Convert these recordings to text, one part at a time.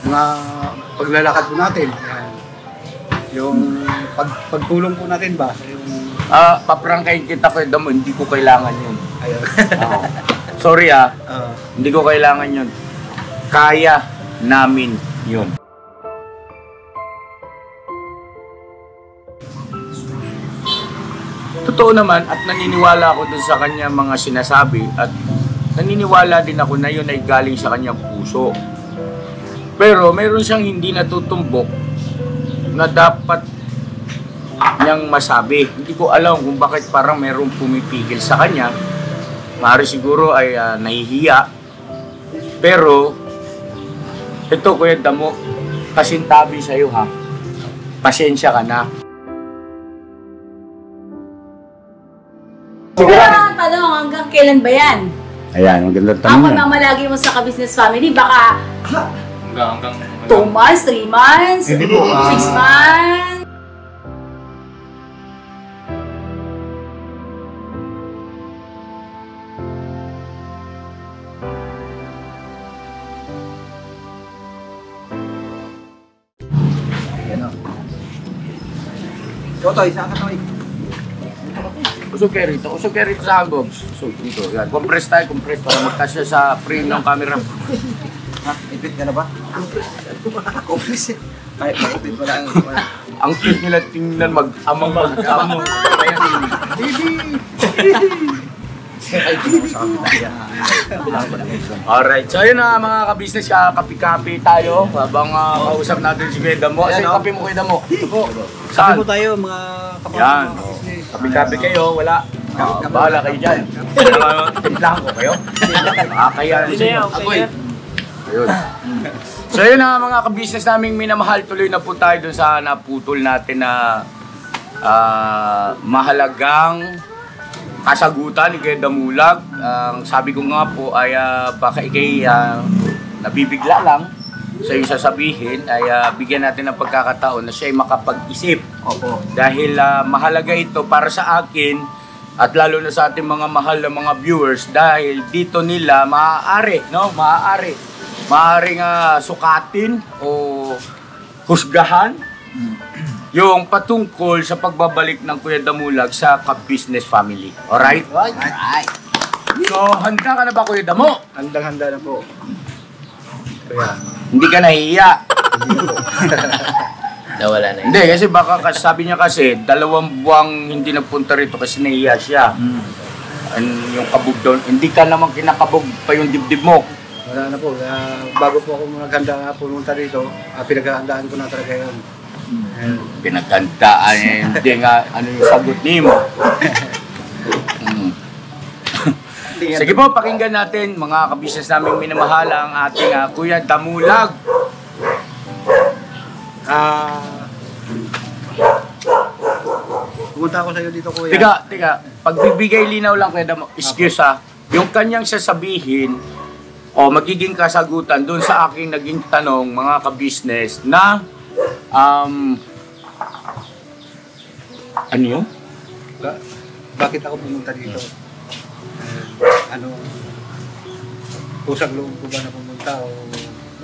mga paglalakad po natin. Yan. Yung pagtulong po natin ba? Yung... Paprangkahin kita Kuya Damo, hindi ko kailangan yun. Ayun. Sorry hindi ko kailangan yun. Kaya namin yun. Totoo naman at naniniwala ako dun sa kanya mga sinasabi at naniniwala din ako na yun ay galing sa kanyang puso. Pero mayroon siyang hindi natutumbok na dapat niyang masabi. Hindi ko alam kung bakit parang mayroong pumipigil sa kanya. Maaari siguro ay nahihiya. Pero ito Kuya Damo, kasintabi sa'yo ha. Pasensya ka na. Pero ang tanong, hanggang kailan ba yan? Ayan, magandang tanong Ang yan. pagmamalagi mo sa ka-business family, baka Hanggang 2 months, 3 months, 6 months. Totoy, saan ka Toy? Usog kayo rito sa hanggang. So, dito, yan. Compress para magkasya sa frame ng camera. Ha? Ipit ka na ba? Compress eh. Ay, ipit mo lang. Ang cute nila tingnan mag-amang mag-amo. Alright, so yun na mga ka-business, kapi-kapi tayo habang kausap natin si Kuya Damo. Kasi kapi mo Kuya Damo. Ito po. Saan? Sabi po tayo mga kapatid. Yan. Kapi-kapi kayo, wala. Bahala kayo dyan. Timplahan ko kayo. Kaya ako eh. Ayun. So yun na mga ka-business naming minamahal, tuloy na po tayo dun sa naputol natin na mahalagang kasagutan ni Kuya Damulag. Ang sabi ko nga po ay baka ikay nabibigla lang sa iyong sasabihin ay bigyan natin ng pagkakataon na siya ay makapag-isip. Opo. Dahil mahalaga ito para sa akin at lalo na sa ating mga mahal na mga viewers dahil dito nila maaaring sukatin o husgahan yung patungkol sa pagbabalik ng Kuya Damulag sa ka-business family. Alright? Right. So, handa ka na ba Kuya Damo? Handang-handa na po. Kaya, Hindi ka nahihiya. nawala na yun. Hindi, kasi baka sabi niya kasi 2 buwang hindi nagpunta rito kasi nahihiya siya. Yung kabog doon, hindi ka naman kinakabog pa yung dibdib mo. wala na po. Bago po ako maghanda pumunta dito, pinaghahandaan ko na talaga yun. Pinaghandaan hindi nga ano yung sagot niyo mo. Sige po, pakinggan natin mga ka-business naming minamahal ang ating Kuya Damulag. Pumunta ako sa iyo dito Kuya. Tiga, pagbibigay linaw lang Kuya Damulag, excuse yung kanyang sasabihin o magiging kasagutan doon sa aking naging tanong mga ka-business na ano yun? Bakit ako pumunta dito? Pusang loob ko ba na pumunta o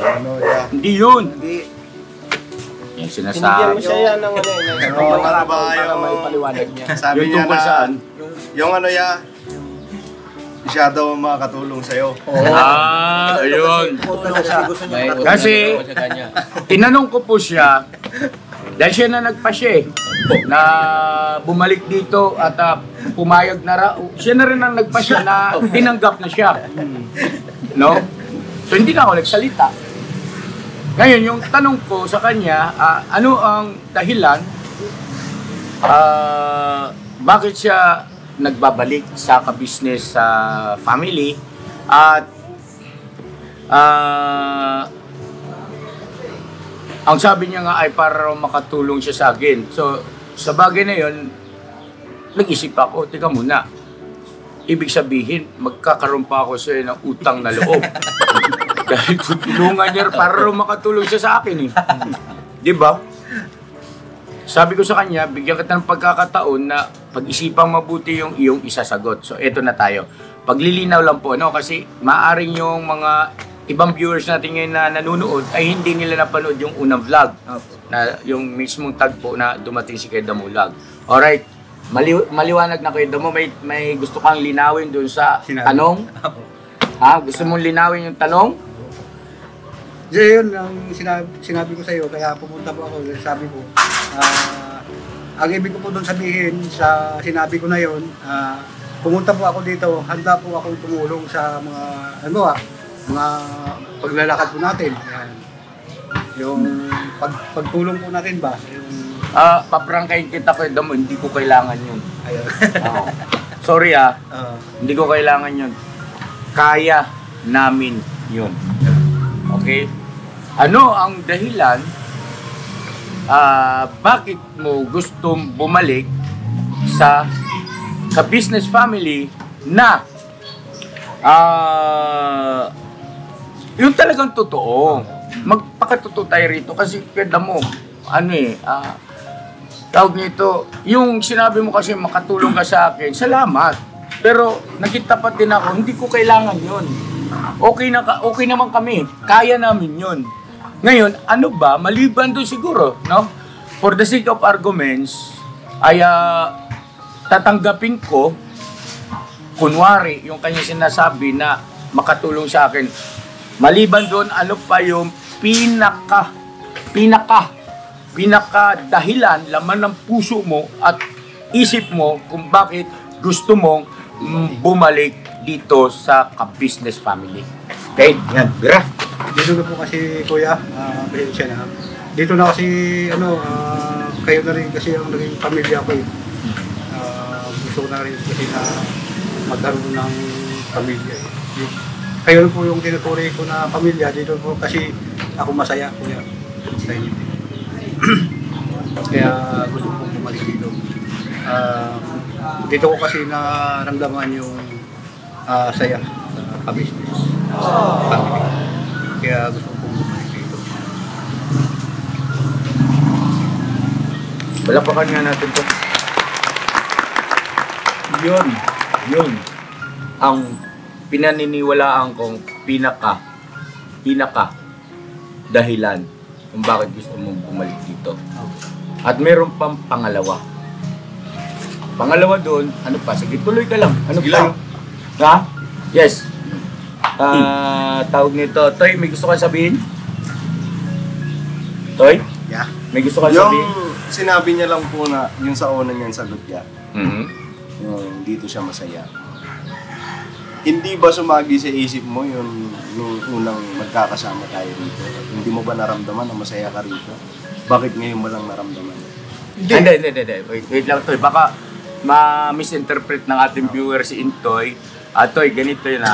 ano ya? Hindi yun. Hindi. Yung Hinigyan sinasabi. mo siya yan ng Para mapaliwanag niya. Sabi Yung niya tungkol na, saan? yung siya daw makakatulong sa'yo. Ayun. May Kasi- utang na sa kanya. Tinanong ko po siya, dahil siya na nagpasya na bumalik dito at pumayag na raw. Siya na rin ang nagpasya na tinanggap na siya. No? So hindi na ako nagsalita. Ngayon, yung tanong ko sa kanya, ano ang dahilan bakit siya nagbabalik sa ka-business family at ang sabi niya nga ay para makatulong siya sa akin. So, sa bagay na yun, nag-isip ako, teka muna, ibig sabihin, magkakaroon pa ako sa'yo ng utang na loob. Dahil tutulungan niya para makatulong siya sa akin eh. Di ba? Sabi ko sa kanya, bigyan kita ng pagkakataon na pag-isipang mabuti yung iyong isasagot. So, eto na tayo. Paglilinaw lang po, no? Kasi maaring yung mga ibang viewers natin ngayon na nanonood ay hindi nila napanood yung unang vlog. Opo. Na yung mismong tagpo na dumating si Kuya Damulag. Alright, maliwanag na Kuya Damo, may gusto kang linawin doon sa Sinabi. tanong? Opo. Ha? Gusto mong linawin yung tanong? Yun ang sinabi ko sa iyo, kaya pumunta po ako. Sabi ko, ang ibig ko po doon sabihin sa sinabi ko na yun, pumunta po ako dito, handa po akong tumulong sa mga, mga paglalakad po natin. Yan. Yung pagtulong po natin ba? Yung, Paprangkahin kita Kuya Damo, hindi ko kailangan yun. ayun. Oo. Sorry hindi ko kailangan yun. Kaya namin yun. Okay? Ano ang dahilan bakit mo gustong bumalik sa business family na yung talagang totoo. Magpakatotoo tayo rito kasi pwede mo tawag nito, yung sinabi mo kasi makatulong ka sa akin, salamat. Pero nagkitapat din ako, hindi ko kailangan yun. Okay naman kami, kaya namin yun. Ngayon, ano ba, maliban doon siguro, no? For the sake of arguments, ay tatanggapin ko, kunwari, yung kanyang sinasabi na makatulong sa akin. Maliban doon, ano pa yung pinaka dahilan, laman ng puso mo at isip mo kung bakit gusto mong bumalik dito sa ka-business family. Okay? Yan, Bira. Dito na po kasi kuya, pasensya na. Dito na kasi kayo na rin kasi ang naging pamilya ko eh. Gusto ko na rin kasi na magkaroon ng pamilya eh. Kayo po yung tinutuloy ko na pamilya, dito po kasi ako masaya kuya sa inyo. Kaya gusto ko bumalik dito. Dito ko kasi naramdaman yung saya sa ka-business family. Kaya gusto ko bumalik dito. Balapakan nga natin to. Yun. Ang pinaniniwalaan kong pinaka dahilan kung bakit gusto mong bumalik dito. At meron pang pangalawa. Pangalawa doon, ano pa? Sige, tuloy ka lang. Ano Sige pa? lang. Ha? Yes. Tawag nito. Toy, may gusto kang sabihin? Toy? Yeah. May gusto kang Yung sabihin? sinabi niya lang po na yung sa una niyang sagot niya, Mhm. yung dito siya masaya. Hindi ba sumagi sa isip mo yung nung unang magkakasama tayo dito? Hindi mo ba naramdaman na masaya ka rito? Bakit ngayon mo lang naramdaman? Hindi. Wait lang, Toy. Baka ma-misinterpret ng ating viewer si Intoy. Toy, ganito yun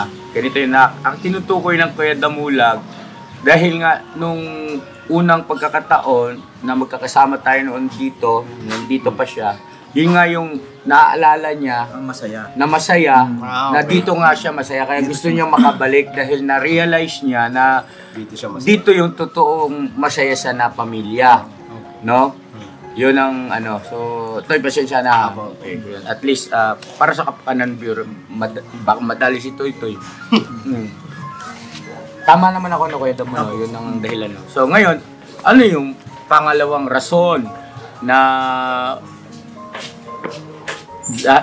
na. Ang tinutukoy ng Kuya Damulag, dahil nga nung unang pagkakataon na magkakasama tayo noon dito, nandito pa siya, yun nga yung naaalala niya na masaya, na dito nga siya masaya. Kaya gusto niya makabalik dahil na-realize niya na Dito siya masaya. dito yung totoong masaya sa na pamilya. No? Yun ang So, Toy, pasensya na. Okay, yun. At least, para sa Kapakanan Bureau, baka madali si Toy. Tama naman ako na Kuya Damo, no? Yun ang dahilan. No? So, ngayon, ano yung pangalawang rason na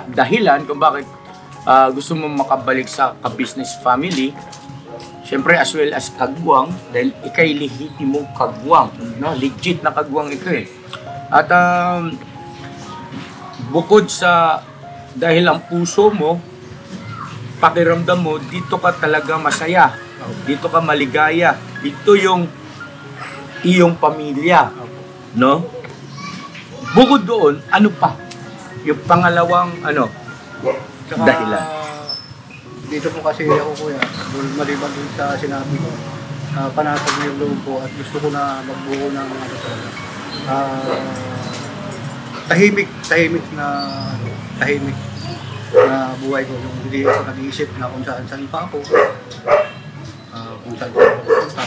dahilan kung bakit gusto mo makabalik sa ka-business family? Siyempre, as well as kagwang, dahil ikay lehitimong kagwang. No? Legit na kagwang ito eh. At bukod sa dahil ang puso mo, pakiramdam mo, dito ka talaga masaya. Dito ka maligaya. Ito yung iyong pamilya. No? Bukod doon, ano pa? Yung pangalawang Tsaka, dahilan. Dito po kasi ako kuya, maliban dun sa sinabi ko, panatag na yung loob ko at gusto ko na magbuo ng tahimik na buhay ko. Yung hindi ako nag-iisip na kung saan pa ako, kung saan pa ako pupunta.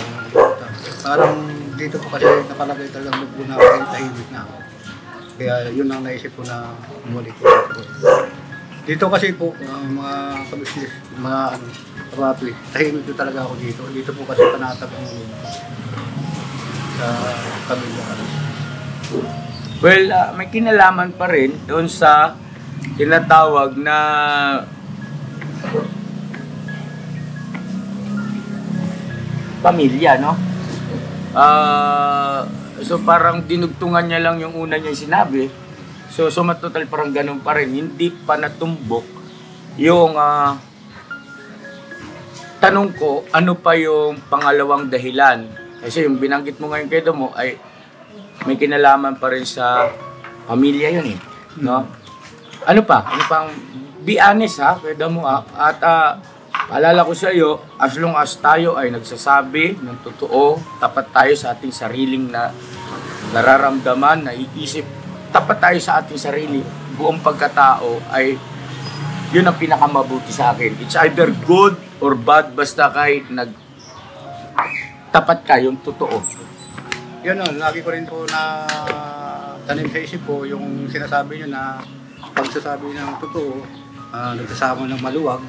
Parang dito po kasi nakalagay talagang loob ko na tahimik na ako. Kaya yun ang naisip ko na bumalik ko. Dito kasi po, mga kabisnes, mga kapapi, tahimik ko talaga ako dito. Dito po kasi panatag ng sa pamilya. Well, may kinalaman pa rin doon sa tinatawag na pamilya, no? So parang dinugtungan niya lang yung una niyang sinabi. So matotal parang ganun pa rin. Hindi pa natumbok yung tanong ko, ano pa yung pangalawang dahilan? Kasi yung binanggit mo ngayon kay Damo ay may kinalaman pa rin sa pamilya yun eh. No? Ano pa? Ano pang be honest ha, kay Damo ha? At paalala ko sa iyo, as long as tayo ay nagsasabi ng totoo, tapat tayo sa ating sariling na nararamdaman, naiisip, tapat tayo sa ating sarili, buong pagkatao ay yun ang pinakamabuti sa akin. It's either good or bad, basta kahit tapat ka yung totoo. Yun o, lagi ko rin po na tanim sa isip ko yung sinasabi nyo na pagsasabi ng totoo, nagsasama ng maluwag.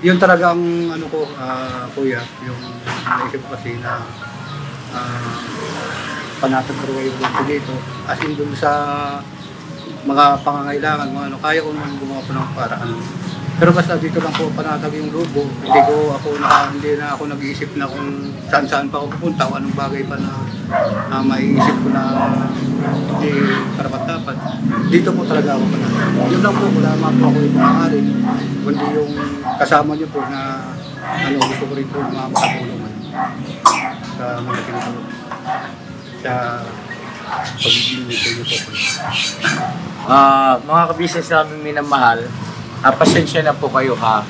Yun talagang ano ko, kuya, yung naisip ko kasi na panatag ko yung gusto dito. As in dun sa mga pangangailangan, mga kaya ko naman gumawa po ng paraan. Pero basta dito lang po panatag yung lubo, hindi na ako nag-iisip na kung saan pa ako pupunta o anong bagay pa na maiisip ko na hindi karapat-dapat. Dito po talaga ako panatag. Yun lang po, wala naman po ako yung maaari. Kundi yung kasama niyo po na gusto ko rin po makatulungan sa mga tinutulong. Sa pagiging nito po. Mga kabisnes namin minamahal, pasensya na po kayo ha.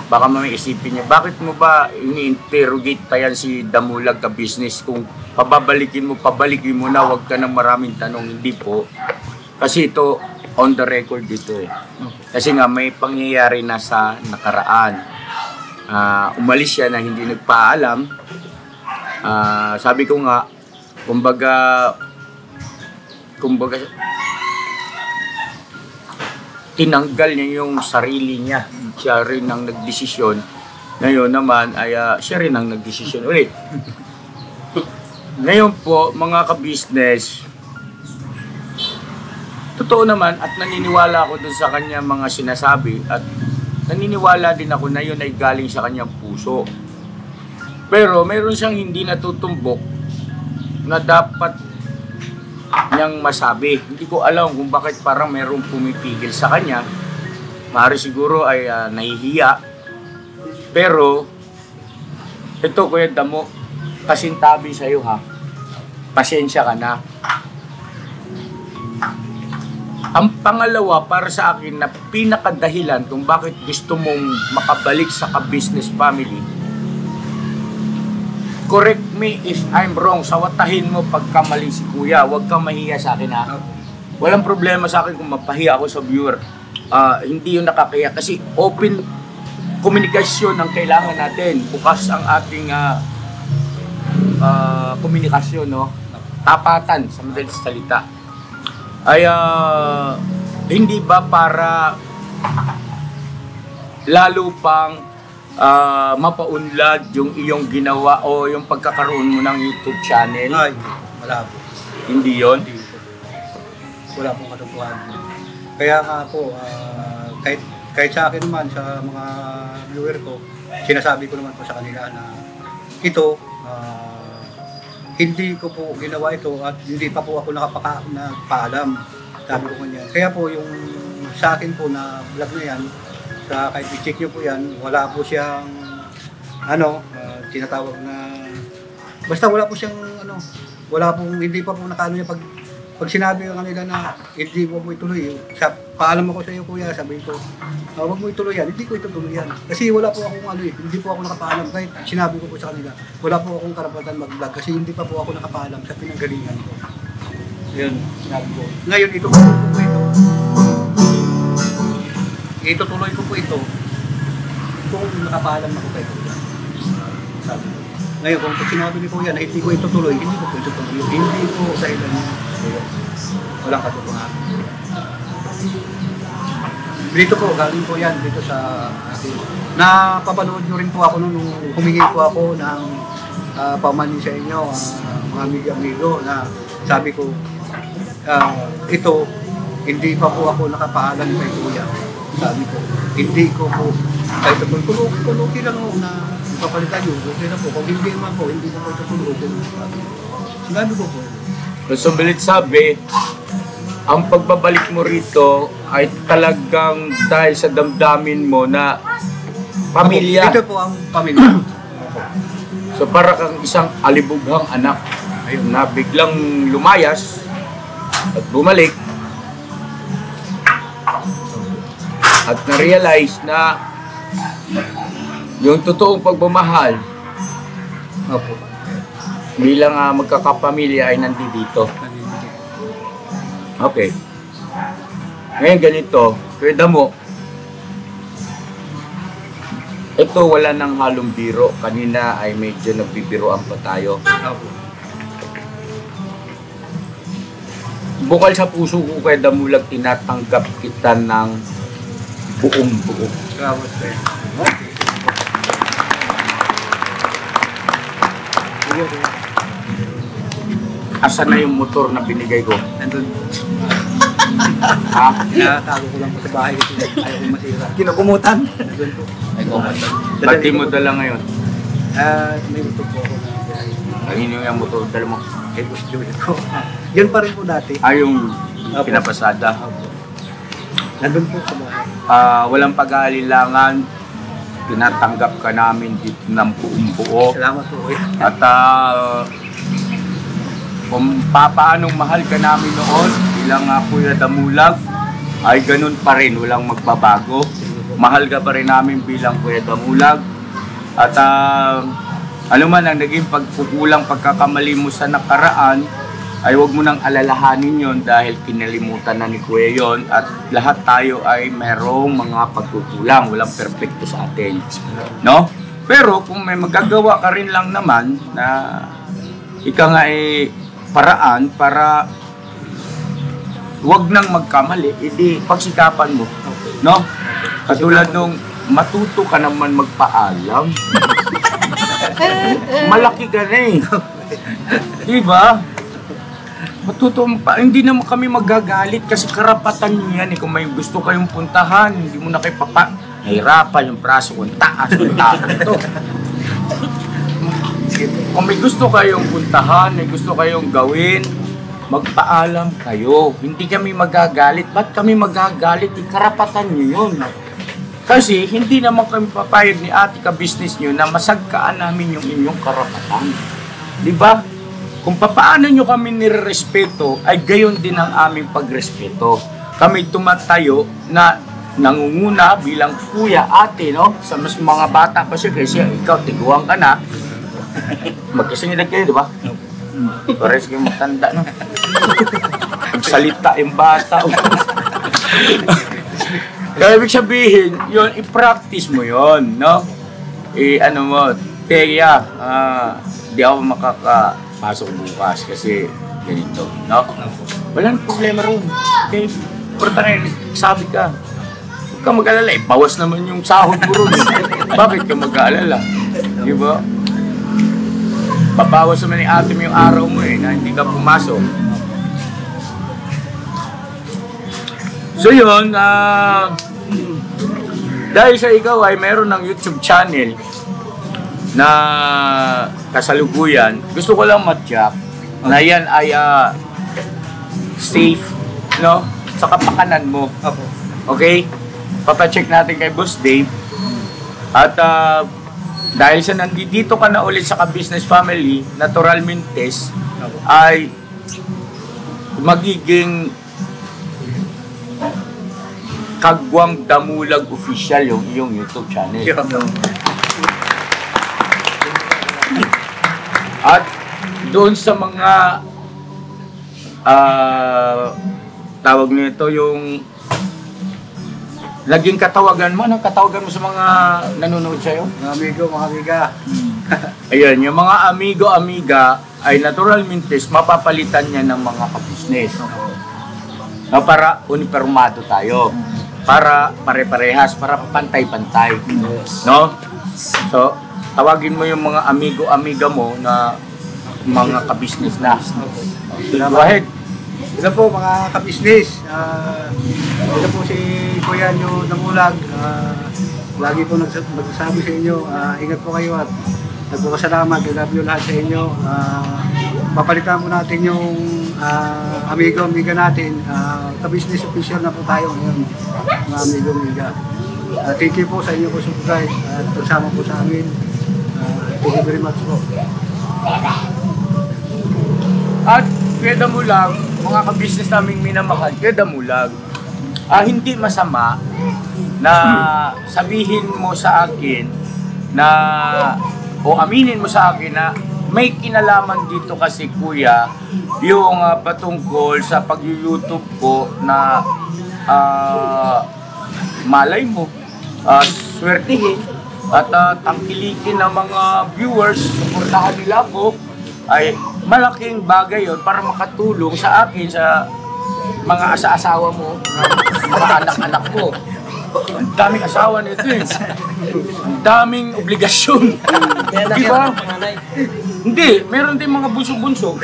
Baka may isipin niyo, bakit mo ba ini-interrogate pa yan si Damulag ka business kung pabalikin mo na, wag ka ng maraming tanong. Hindi po. Kasi ito, on the record dito eh. Kasi nga may pangyayari na sa nakaraan. Umalis siya na hindi nagpaalam. Sabi ko nga, kumbaga tinanggal niya yung sarili niya. Siya rin ang nagdesisyon. Ngayon naman ay siya rin ang nagdesisyon ulit. Ngayon po, mga ka-business, totoo naman at naniniwala ako dun sa kanya mga sinasabi at naniniwala din ako na yun ay galing sa kanyang puso. Pero mayroon siyang hindi natutumbok na dapat niyang masabi. Hindi ko alam kung bakit parang mayroong pumipigil sa kanya. Maaari siguro ay nahihiya. Pero ito, Kuya Damo, kasintabi sa'yo ha. Pasensya ka na. Ang pangalawa para sa akin na pinakadahilan kung bakit gusto mong makabalik sa ka-business family, correct me if I'm wrong, sawatahin mo pagkamali si Kuya, huwag kang mahiya sa akin ha. Walang problema sa akin kung mapahiya ako sa viewer. Hindi yun nakakaya kasi open komunikasyon ang kailangan natin. Bukas ang ating komunikasyon, no? Tapatan sa madaling salita. Ay hindi ba para lalo pang mapaunlad yung iyong ginawa o yung pagkakaroon mo ng YouTube channel? Ay, wala po. Hindi yon? Hindi po. Wala pong katotohanan. Kaya nga po, kahit sa akin naman, sa mga viewer ko, sinasabi ko naman po sa kanila na ito, hindi ko po ginawa ito at hindi pa po ako nagpaalam. Sabi ko ganyan. Kaya po yung sa akin po na vlog na yan, kahit i-check nyo po yan, wala po siyang tinatawag na basta wala po siyang wala pong, hindi pa po nakaano niya pag sinabi ko kanila na hindi mo ituloy. Paalam ako sa iyo, Kuya, sabi ko, wag mo ituloy yan, hindi ko itutuloy yan. Kasi wala po akong hindi po ako nakapaalam. Kahit sinabi ko po sa kanila, wala po akong karapatan mag-vlog kasi hindi pa po ako nakapaalam sa pinanggalingan ko. Yun, sinabi ko. Ngayon, itutuloy ko po ito. Itutuloy ko po ito kung nakapaalam ako kay Kuya. Sabi ko. Ngayon, kung sinabi ni Kuya na hindi ko itutuloy, hindi ko po itutuloy. Hindi po sa ilan. Walang katotohanan. Dito po, galing po yan, dito sa atin. Napapanood nyo rin po ako nung humingi po ako ng pamanin sa inyo, mga amigo, na sabi ko, ito, hindi pa po ako nakapaalam kay Kuya. Sabi ko, hindi ko po, kahit ako, kulukin lang ako na papalitan yun, okay na po. Kung hindi naman po, hindi ko po ito kulukin. Sinabi ko po. So, Belit sabi, ang pagbabalik mo rito ay talagang dahil sa damdamin mo na pamilya. Ito po ang pamilya. So para kang isang alibughang anak ayun, na biglang lumayas at bumalik at na-realize na yung totoong pagmamahal Opo. bilang magkakapamilya ay nandito. Okay. Ngayon ganito, Kuya Damo, ito wala nang halong biro. Kanina ay medyo nagbibiroan pa tayo. Opo. Bukal sa puso ko, Kuya Damulag, tinatanggap kita ng buong buo. Salamat sir. Asan na yung motor na binigay ko? Nandun. Ha? Tinatago ko lang po sa bahay kasi ayaw kong masira. Kinukumutan. Nandun po. Ay, comment. Pati mo dala ngayon. May gusto po ako na biyahe. Kanino yung motor dala mo? Kay Boss Joey ko. Yun pa rin po dati. Ay, yung pinapasada. Opo. Nandun po sa bahay. Walang pag-aalilangan. Tinatanggap ka namin dito ng buong buo. Salamat po. At kung papaanong mahal ka namin noon bilang Kuya Damulag ay ganun pa rin, walang magbabago. Mahal ka pa rin namin bilang Kuya Damulag. At ano man ang naging pagkukulang, pagkakamali mo sa nakaraan ay huwag mo nang alalahanin yon dahil kinalimutan na ni Kuya yon. At lahat tayo ay merong mga pagkukulang, walang perfecto sa atin, no? Pero kung may magagawa ka rin lang naman na ika nga paraan para wag nang magkamali, edi pagsikapan mo, no? Katulad nung matuto ka naman magpaalam. Malaki ka na eh. Diba? Matuto pa. Hindi naman kami magagalit kasi karapatan nyo yan eh. Kung may gusto kayong puntahan, hindi mo na kayo nahirapan yung praso kung taas yung ito. Kung may gusto kayong puntahan, may gusto kayong gawin, magpaalam kayo. Hindi kami magagalit. Ba't kami magagalit? Karapatan nyo yun. Kasi hindi naman kami papayag ni ate ka-business nyo na masagkaan namin yung inyong karapatan. Diba? Kung paano nyo kami nirerespeto, ay gayon din ang aming pagrespeto. Kami tumatayo na nangunguna bilang kuya, ate, no? Sa mas mga bata pa siya, kasi ikaw, tiguan ka na. Magkasingilad kayo, di ba? Pares kayo matanda, no? Salita yung bata. Kaya ibig sabihin, yun, i-practice mo yun, no? Ano mo, Teya, di ako makakapasok bukas kasi ganito, no? Walang problema ron. Okay, importante, sabi ka, huwag ka mag-alala, bawas naman yung sahod mo ron. Bakit ka mag-alala? Di ba? Babawas naman ni ate mo yung araw mo na hindi ka pumasok. So yun, dahil sa ikaw ay meron ng YouTube channel na kasalukuyan, gusto ko lang matyak na yan ay safe, no? Sa kapakanan mo. Okay? Papacheck natin kay Boss Dave. At dahil sa nandito ka na ulit sa ka-business family, Natural Mintes ay magiging Kagwang Damulag Official yung iyong YouTube channel. At doon sa mga tawag nito yung naging katawagan mo, anong katawagan mo sa mga nanonood sa'yo? Mga amigo, mga amiga. Ayan, yung mga amigo, amiga ay Natural Mintes, mapapalitan niya ng mga ka-business. No, para uniformado tayo. Para pare-parehas, para pantay-pantay. No? So, tawagin mo yung mga amigo-amiga mo na mga kabisnes na. Go ahead. Ito po mga kabisnes, ito po si Kuya nyo Namulag. Lagi po nagsasabi sa inyo, ingat po kayo at nagpapasalamat. I love you lahat sa inyo. Papalitan po natin yung amiga natin. Kabisnes official na po tayo ngayon, mga amiga. Thank you po sa inyo po subscribe at kasama po sa amin. Thank you very much po. At Kuya Damulag, mga kabisnes naming minamahal, Kuya Damulag, hindi masama na sabihin mo sa akin na o aminin mo sa akin na may kinalaman dito kasi Kuya yung patungkol sa pag-YouTube ko na malay mo swertihin at tangkilikin ng mga viewers, suportahan nila ako, ay malaking bagay yon para makatulong sa akin sa mga asa-asawa mo, mga anak-anak mo. Ang daming asawa nito eh. Ang daming obligasyon. Di ba? Hindi, meron din mga bunso-bunso.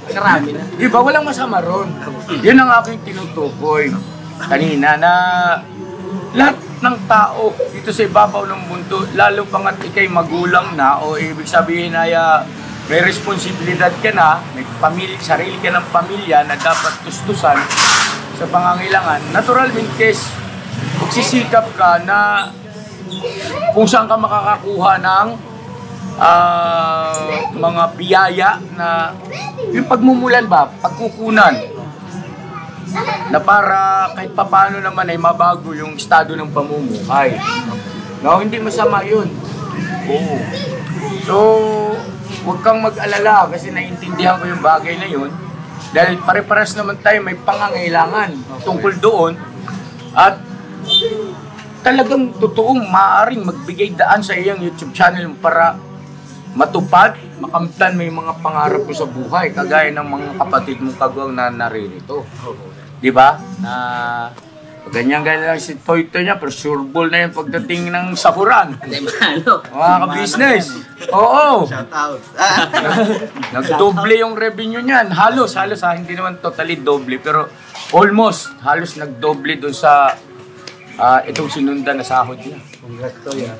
Karami na. Di ba? Walang masama ron. Yun ang aking tinutukoy kanina na lahat ng tao dito sa ibabaw ng mundo, lalo pa nga ikay magulang na o ibig sabihin ay may responsibilidad ka na, may pamilya, sarili ka ng pamilya na dapat tustusan sa pangangailangan. Naturalmente, magsisikap ka na kung saan ka makakakuha ng mga biyaya na yung pagmumulan ba, pagkukunan na para kahit papaano naman ay mabago yung estado ng pamumuhay. No, hindi masama yun. Oo. So, huwag kang mag-alala kasi naiintindihan ko yung bagay na yun. Dahil pare-pares naman tayo may pangangailangan tungkol doon. At talagang totoong maaaring magbigay daan sa iyong YouTube channel para matupad, makamtan mo yung mga pangarap mo sa buhay. Kagaya ng mga kapatid mong kagawang na naririto. Di ba? Na ganyan-ganyan lang si Toy-Toy niya, pero sureball na yung pagdating ng sahuran. Mga ka-business. Oo. Shout out. Nagdoble yung revenue niyan. Halos hindi naman totally doble, pero almost, halos nagdoble doon sa itong sinundan na sahod niya. Congrats to ya.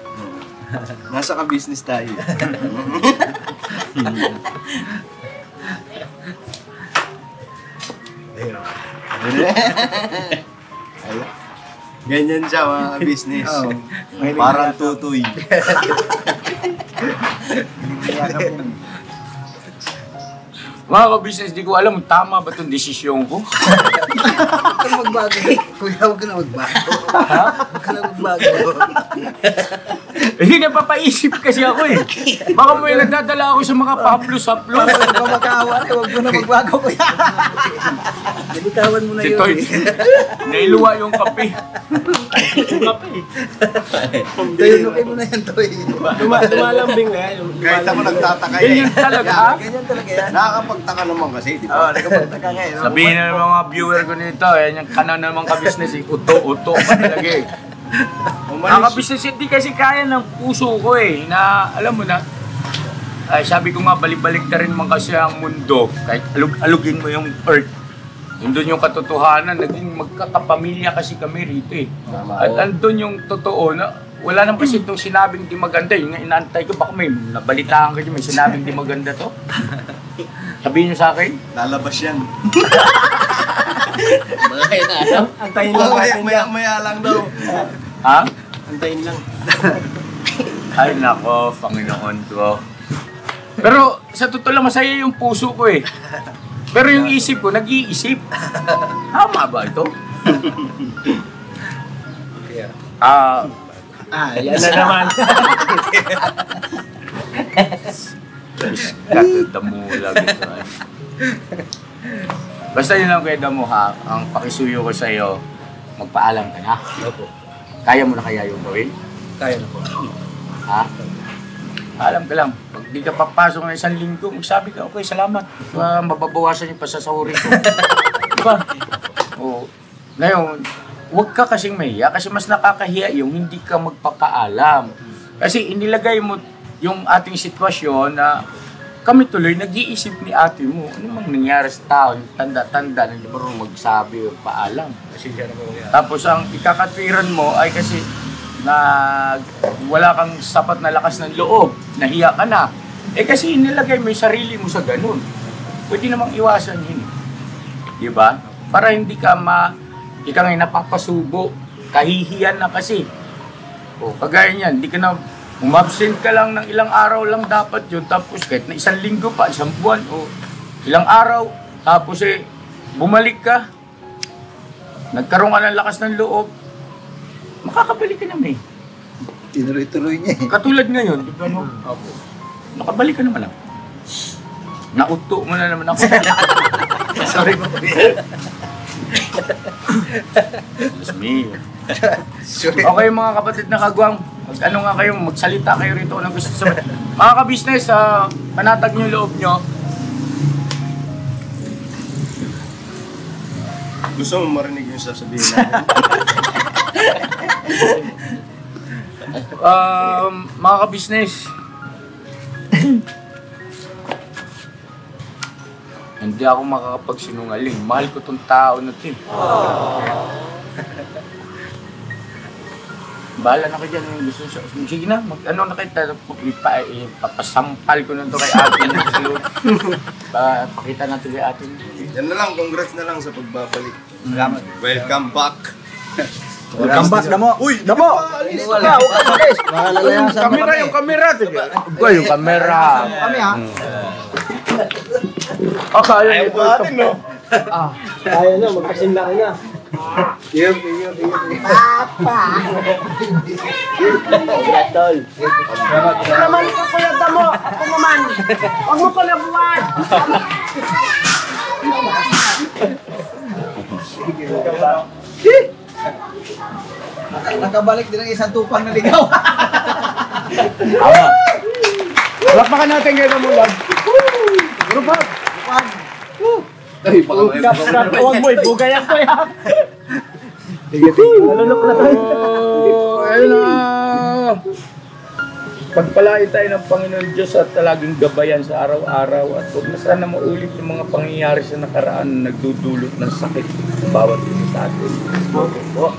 Nasa ka-business tayo. Ayun. Ganyan siya mga business. Parang tutoy. Mga ka-business, di ko alam kung tama ba itong desisyon ko. Huwag ka na magbago. Kuya, huwag ka na magbago. Huwag ka na magbago. Hindi napapaisip kasi ako eh. Baka may nagdadala ako sa mga paplos-haplos. Huwag ka magkawala. Huwag mo na magbago, kuya. Nalitawan mo na Si yun. Toy, nailuwa yung kape. Yung kape. Toy, okay mo na yan, Toy. Lumalambing na yan. Kahit ako nagtataka Ganyan talaga ha? Ganyan talaga yan. Nakakapagtaka naman kasi, di Oo, ba? nagkapagtaka nga eh. Sabihin na ng mga viewer ko nito, yan yung kanan ng mga ka-business, uto-uto pa talaga eh. Mga ka-business, hindi kasi kaya ng puso ko eh, na alam mo na, ay sabi ko nga, balik-balik na rin man kasi ang mundo, kahit alugin mo yung earth. Nandun yung katotohanan, naging magkakapamilya kasi kami rito eh. At andun yung totoo na wala naman kasi itong sinabing di maganda. Yung inaantay ko, baka may nabalitaan ka dyan, may sinabing di maganda to. Sabihin niyo sa akin. Lalabas yan. Mga kaya na alam. Antayin lang natin yan. Maya lang daw. Ha? Antayin lang. Ay nako, Panginoon ko. Pero sa totoo lang, masaya yung puso ko eh. Pero yung isip ko, nag-iisip. Tama ba ito? Yan na naman. Katadamulag ito. Basta yun lang Kuya Damo ha, ang pakisuyo ko sa iyo, magpaalam ka na. Opo. Kaya mo na kaya yung gawin? Kaya na po. Ha? Alam ka lang, pag di ka papasok ng 1 linggo, magsabi ka, okay, salamat. Mababawasan yung pasasahurin ko. ba? Oo. Ngayon, huwag ka kasing mahiya kasi mas nakakahiya yung hindi ka magpapaalam. Kasi inilagay mo yung ating sitwasyon na kami tuloy nag-iisip ni ate mo, ano mang nangyari sa tao, tanda-tanda, hindi marunong magsabi o paalam. Pasensya na po yan. Tapos ang ikakatwiran mo ay kasi na wala kang sapat na lakas ng loob, nahiya ka na. Eh kasi inilagay mo yung sarili mo sa ganun. Pwede namang iwasan yun. Diba? Para hindi ka ika ngayon napapasubo, kahihiyan na kasi. O, kagaya niyan, hindi ka na, umabsent ka lang ng ilang araw lang dapat yun, tapos kahit na 1 linggo pa, 1 buwan, o ilang araw, tapos bumalik ka, nagkaroon ka ng lakas ng loob, makakabalik ka naman eh. Tinuloy-tuloy niya eh. Katulad ngayon, di ba no? Opo. Nakabalik ka naman ako. Nauto mo na naman ako. Sorry po. Excuse me. Okay mga kapatid na kagwang, ano nga kayo, magsalita kayo rito ng gusto sa mga ka-business, panatag niyo yung loob niyo. Gusto mo marinig yung sasabihin natin? Mga ka-business, hindi ako makakapagsinungaling. Mahal ko tong tao na ito. Bahala na kayo dyan. Yung gusto siya. Sige na, ano na kayo. Papasampal ko na ito kay atin. Pakita natin kay atin. Yan na lang, congrats na lang sa pagbabalik. Salamat. Welcome back. Welcome back, Damo. Uy, Damo! Wala. Kamera, yung kamera. Ba, yung kamera. Kami ha. Ayaw po natin, no? Kaya na, magkasinlaki na. Yun. Tol. Naman ka kuya Damo, ako naman. Huwag mo ko nabuwan. Nakabalik din ang isang tupang na ligaw. Lapakan natin kayo na mula. Grupat! Ay, baka may Huwag mo, ibugayan ko yan. Nalunok na tayo. Ayun na. Pagpalain tayo ng Panginoon Diyos at talaging gabayan sa araw-araw at huwag na sana maulit yung mga pangyayari sa nakaraan na nagdudulot ng sakit sa bawat isa sa atin. Po.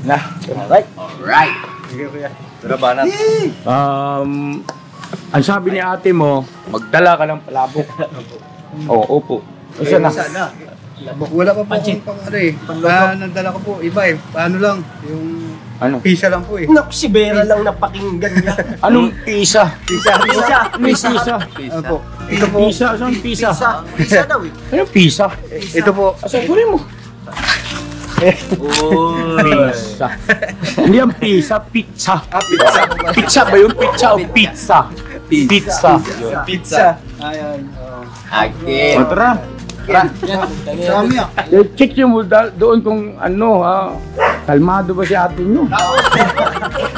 Na. Alright. Sige, kuya. Tara ba na? Ang sabi ni ate mo, magdala ka ng palabok. Oo, opo. Isa na. Sana. Wala pa po akong pang ano eh. Nandala ko po, iba eh. Ano lang, yung Ano? pisa lang po eh. Naku, si Vera lang napakinggan niya. Anong pisa? Pisa. May pisa. Ano po? Ito po. Pisa? Saan pisa? Pisa daw eh. Anong pisa? Ito po. Asa kunin mo? Pizza. Hindi ang pizza, pizza. Pizza po ba? Pizza ba yun? Pizza o pizza? Pizza. Pizza. Ayan. O, tara. Dami ah. Check nyo mo doon kung ano, kalmado ba si ate nyo?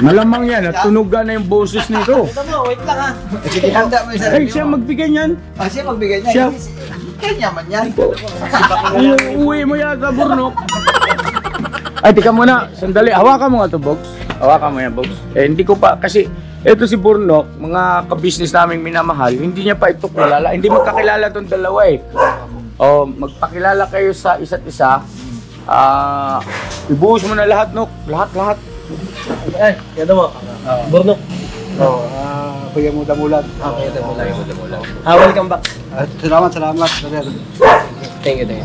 Malamang yan, at tunugan na yung boses nito. Ito mo, wait lang ha. Sige, handa mo yung Ay, sarili siya mo. magbigay niyan. Siya magbigay niya. Siya. Kanya man yan. Uuwi mo yata, Burnok. Ay, tika muna. Sandali. Hawakan mo nga ito, Box. Hawakan mo yan, Box. Eh, hindi ko pa, kasi ito si Burnok, mga ka-business naming minamahal, hindi niya pa ito kilala. Hindi magkakilala itong dalawa eh. O, magpakilala kayo sa isa't isa. Ibuhos mo na lahat, Nok. Lahat. Ay, yan mo. Burnok. Oo, Kuya Mudamulag. Welcome back. Salamat. Brother. Thank you.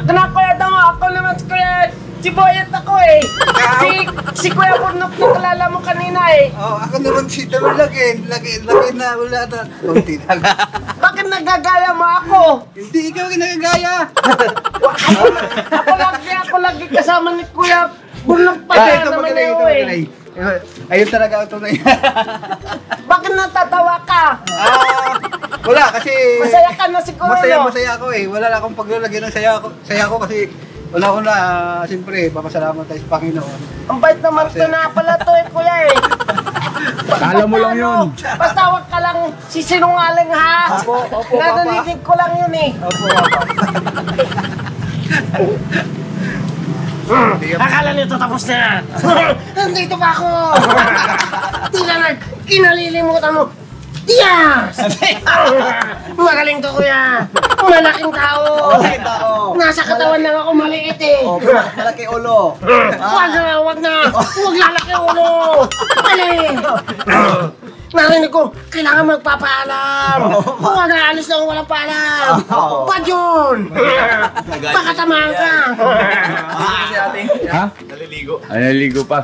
Ito na kuya Damo, ako naman si kuya. Si Boyet ako eh. Si Kuya Burnok na kilala mo kanina eh. Oh, ako naman si Damulag eh. Lagi na wala na. Kunti na lang. Bakit Bakit nagagaya mo ako? Hindi ikaw yung nagagaya. Ako lagi kasama ni Kuya Burnok pa Ah, kaya ito naman magaling, ito ngayon eh. magaling. Ayun talaga ang tunay. Bakit natatawa ka? Wala kasi... Masaya ka na siguro, no? Masaya ako eh. Wala na akong paglalagyan ng saya ko kasi una, siyempre, papasalamat tayo sa Panginoon. Ang bait naman ito na pala to eh, Kuya eh. Kala mo lang yun. Basta wag ka lang sisinungaling ha. Opo, Narinig ko lang yun eh. Opo, Papa. Akala nito tapos na. Nandito pa ako. Tila na, kinalilimutan mo. Yes! Magaling to, Kuya. Malaking tao. Nasa katawan lang ako maliit eh. Malaki ulo. Wag na. Wag lalaki ulo. Mali. Narinig ko, kailangan magpapaalam. Huwag na alis na walang paalam. Ba't yun? Baka tamaan ka. Ha? Naliligo. Ay, naligo pa.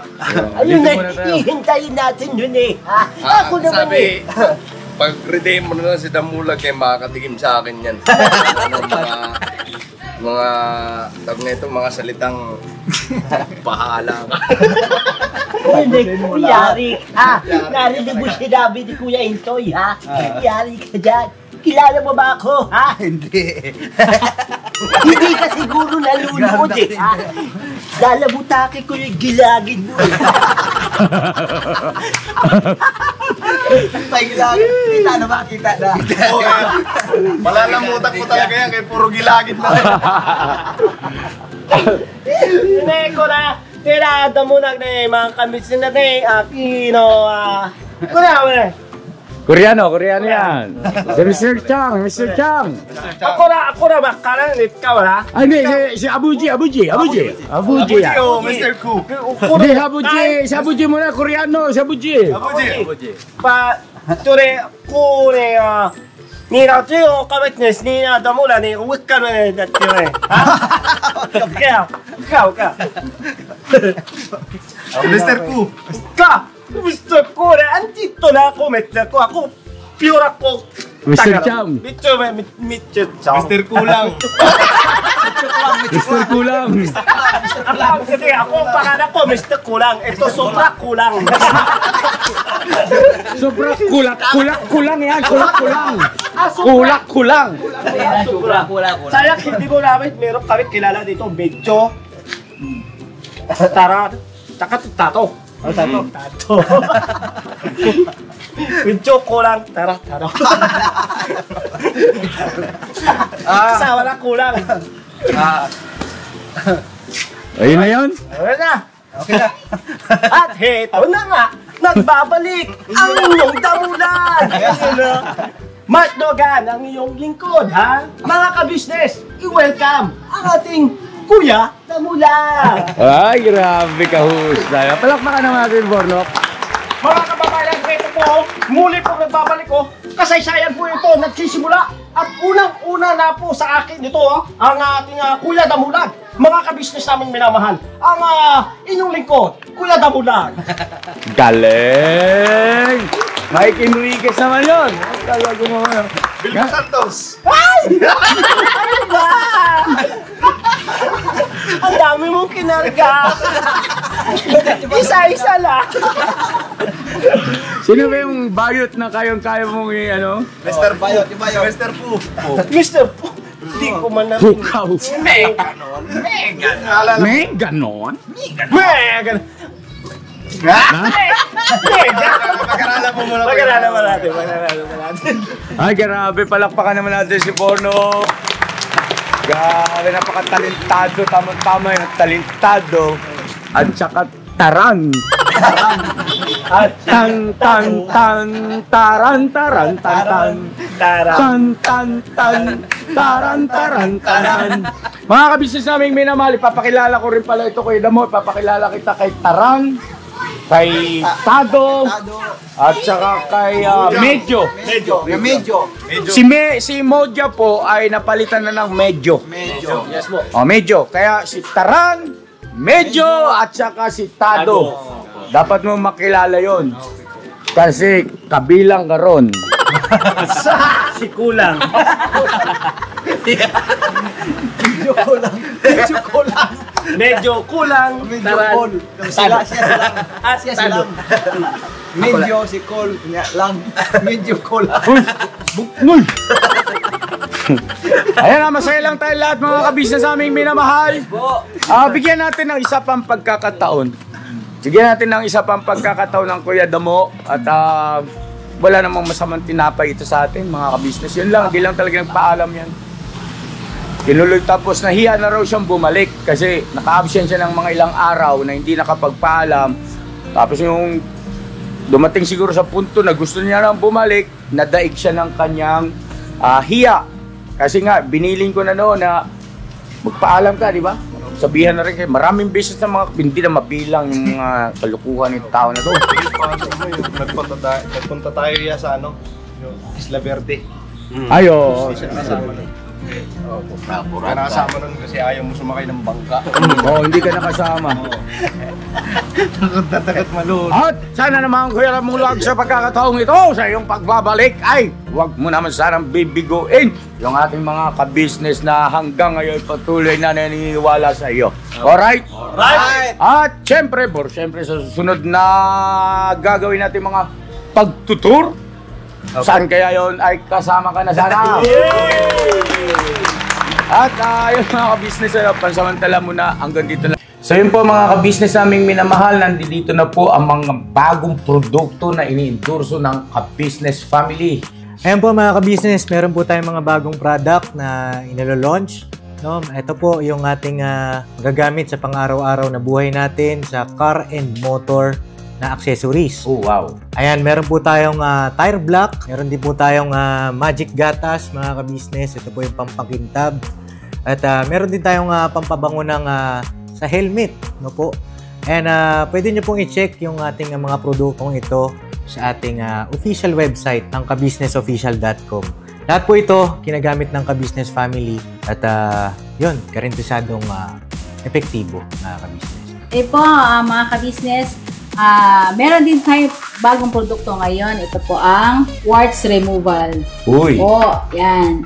Ayun Dito na, muna tayo. hihintayin natin yun eh. Ako naman eh. Sabi, pag-redeem mo na lang si Damulag, makakatigim sa akin yan. mga tawag na ito, mga salitang pahala. Hindi, yari ka. Narinig mo sinabi ni Kuya Intoy, ha? Yari ka dyan. Kilala mo ba ako, ha? Hindi. Hindi ka siguro nalunod eh, ha? Dalabutake ko yung gilagin mo eh. May gilagin. Kita na ba? Kita na. Malalamutan ko talaga yan, kaya puro gilagid na. Neko na, tirada mo na mga kamitsin na Aquino, kuna. Koreano yan. Si Mr. Chang. Ako na bakalan, ikaw ha? Ay, hindi, si Abuji yan. Oh, Mr. Cook. Hindi, si Abuji muna, Koreano, si Abuji. Pa, ture, kure, nira tuyo, kamitnes, nira damula, ni uwit ka na dati eh. Ha? Ikaw. Mr. Cook. Mr. Kure, andito na ako, Mr. Ko. Ako, pure ako. Mr. Chang. Mr. Chang. Mr. Kulang. Mr. Kulang. Kasi ako, pangalan ko, Mr. Kulang. Ito, sobra kulang. Sobra kulang yan. Kulang. Sayang, hindi ko namin, meron kami kilala dito, medyo. Tara, tsaka tato. Tato. Medyo kulang. Tara. Kasawa na kulang. Ayun na yun. Ayun na. Okay na. At heto na nga, nagbabalik ang inyong damulan. Mark Dogan, ang iyong lingkod, ha? Mga ka-business, i-welcome ang ating Kuya Damulan. Ay, grabe ka, husay. Palakpakan naman natin, Bornok. Mga kababayan, ito po, muli po nagbabalik ko. Kasaysayan po ito, nagsisimula. At unang-una na po sa akin ito, ang ating Kuya Damulan. Mga ka-business namin minamahal, ang inyong lingkod, Kuya Damulan. Galing! Mike Enriquez naman yun. Talago mo yun. Bilbo Santos. Ay! Ano ba? Ang dami mong kinarga. Isa-isa lang. Sino ba yung bayot na kayang-kaya mong ano? Mr. Bayot. Mr. Fu. Mr. Po, hindi ko man namin. Pukaw. Meganon. May ganon? Meganon. Pag-aralan mo muna. Pag-aralan mo natin. Ay, grabe. Palakpakan naman natin si Borno. Grabe, napakatalentado. Tama-tama yung talentado. At saka taran. At taran. Mga kabisnes namin minamahal, ipapakilala ko rin pala ito kay Damo. Ipapakilala kita kay Taran, kay Tado, at saka kay Medyo. Si Moja po ay napalitan na ng Medyo. Yes po. Medyo. Kaya si Taran, Medyo, at saka si Tado. Dapat mo makilala yon. Kasi kabilang ka ron. Si Kulang. Medyo kulang. Siya lang. Siya lang. Medyo si Cole. Lang. Medyo Cole. Ayan na, masaya lang tayo lahat mga kabisnes sa aming minamahal. Bigyan natin ng isa pang pagkakataon. Bigyan natin ng isa pang pagkakataon ng Kuya Damo. At wala namang masamang tinapay ito sa atin mga kabisnes. Yun lang, hindi lang talaga nagpaalam yan. Kinuloy tapos nahiya na raw siyang bumalik kasi naka-absent siya ng mga ilang araw na hindi nakapagpaalam. Tapos yung dumating siguro sa punto na gusto niya nang bumalik, nadaig siya ng kanyang hiya. Kasi nga, biniling ko na noon na magpaalam ka, di ba? Sabihan na rin kayo, maraming beses na mga, hindi na mabilang yung mga kalukuhan ng tao na to. Nagpunta tayo sa yung Isla Verde. Ayo. Nakasama nun kasi ayaw mo sumakay ng bangka. Hindi ka nakasama. Takot malun. At sana naman Kuya Ramulag sa pagkakataong ito sa iyong pagbabalik ay huwag mo naman sanang bibiguin yung ating mga kabisnes na hanggang ngayon patuloy na naniniwala sa iyo. Alright? Right! At syempre sa susunod na gagawin natin mga pagtutur, saan kaya yon ay kasama ka na sana. At yun mga kabisnes, pansamantala muna hanggang dito na. So yun po mga kabisnes naming minamahal, nandito na po ang mga bagong produkto na ini-endorso ng Kabisnes Family. Ayan po mga kabisnes, meron po tayong mga bagong product na inilo-launch. No? Ito po yung ating magagamit sa pang-araw-araw na buhay natin sa car and motor na accessories. Oh wow! Ayan, meron po tayong tire block, meron din po tayong magic gatas mga kabisnes. Ito po yung pampakintab. At meron din tayong pampabango ng sa helmet, no po. And pwede nyo pong i-check yung ating mga produktong ito sa ating official website ng kabisnesofficial.com. Lahat po ito kinagamit ng Kabisnes Family at yun, garantisadong epektibo na kabisnes. Po, mga kabisnes, meron din tayo bagong produkto ngayon. Ito po ang warts removal. Uy! Po, yan.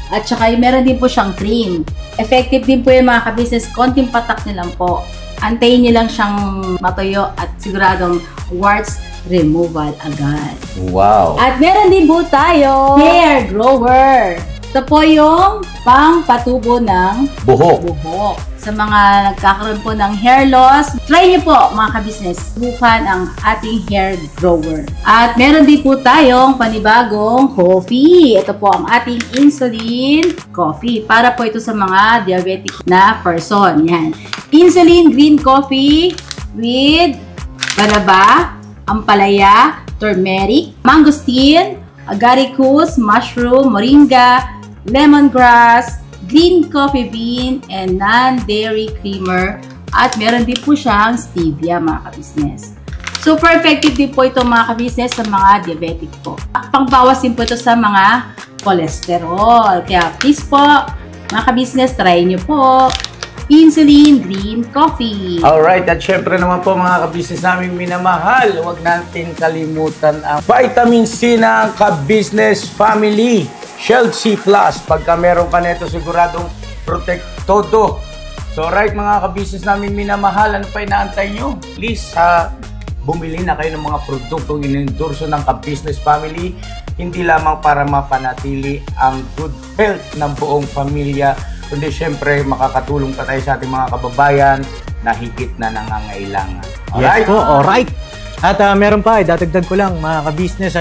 At saka meron din po siyang cream. Effective din po yung mga kabisnes. Konting patak nyo lang po. Antayin nyo lang siyang matuyo at siguradong warts removal agad. Wow! At meron din po tayo hair grower. Ito po yung pang-patubo ng buhok. Sa mga nagkakaroon po ng hair loss, try nyo po mga kabisnes, subukan ang ating hair grower. At meron din po tayong panibagong coffee. Ito po ang ating insulin coffee. Para po ito sa mga diabetic na person. Yan. Insulin green coffee with balaba, ampalaya, turmeric, mangosteen, agaricus, mushroom, moringa, lemongrass, green coffee bean, and non-dairy creamer. At meron din po siyang stevia mga kabisnes. Super effective din po ito mga kabisnes sa mga diabetic po. Pangbawas din po ito sa mga cholesterol. Kaya please po mga kabisnes, try nyo po insulin green coffee. Alright, at syempre naman po mga kabisnes namin minamahal, huwag natin kalimutan ang vitamin C ng Kabisnes Family. Shield C+. Pagka meron ka nito, siguradong protect todo. So right mga kabisnes namin minamahal, ano pa inaantay nyo? Please, bumili na kayo ng mga produktong in-endorso ng Kabisnes Family. Hindi lamang para mapanatili ang good health ng buong pamilya, kundi syempre makakatulong pa tayo sa ating mga kababayan na higit na nangangailangan. Alright? Yes po, alright. At meron pa, dadagdag ko lang mga kabisnes,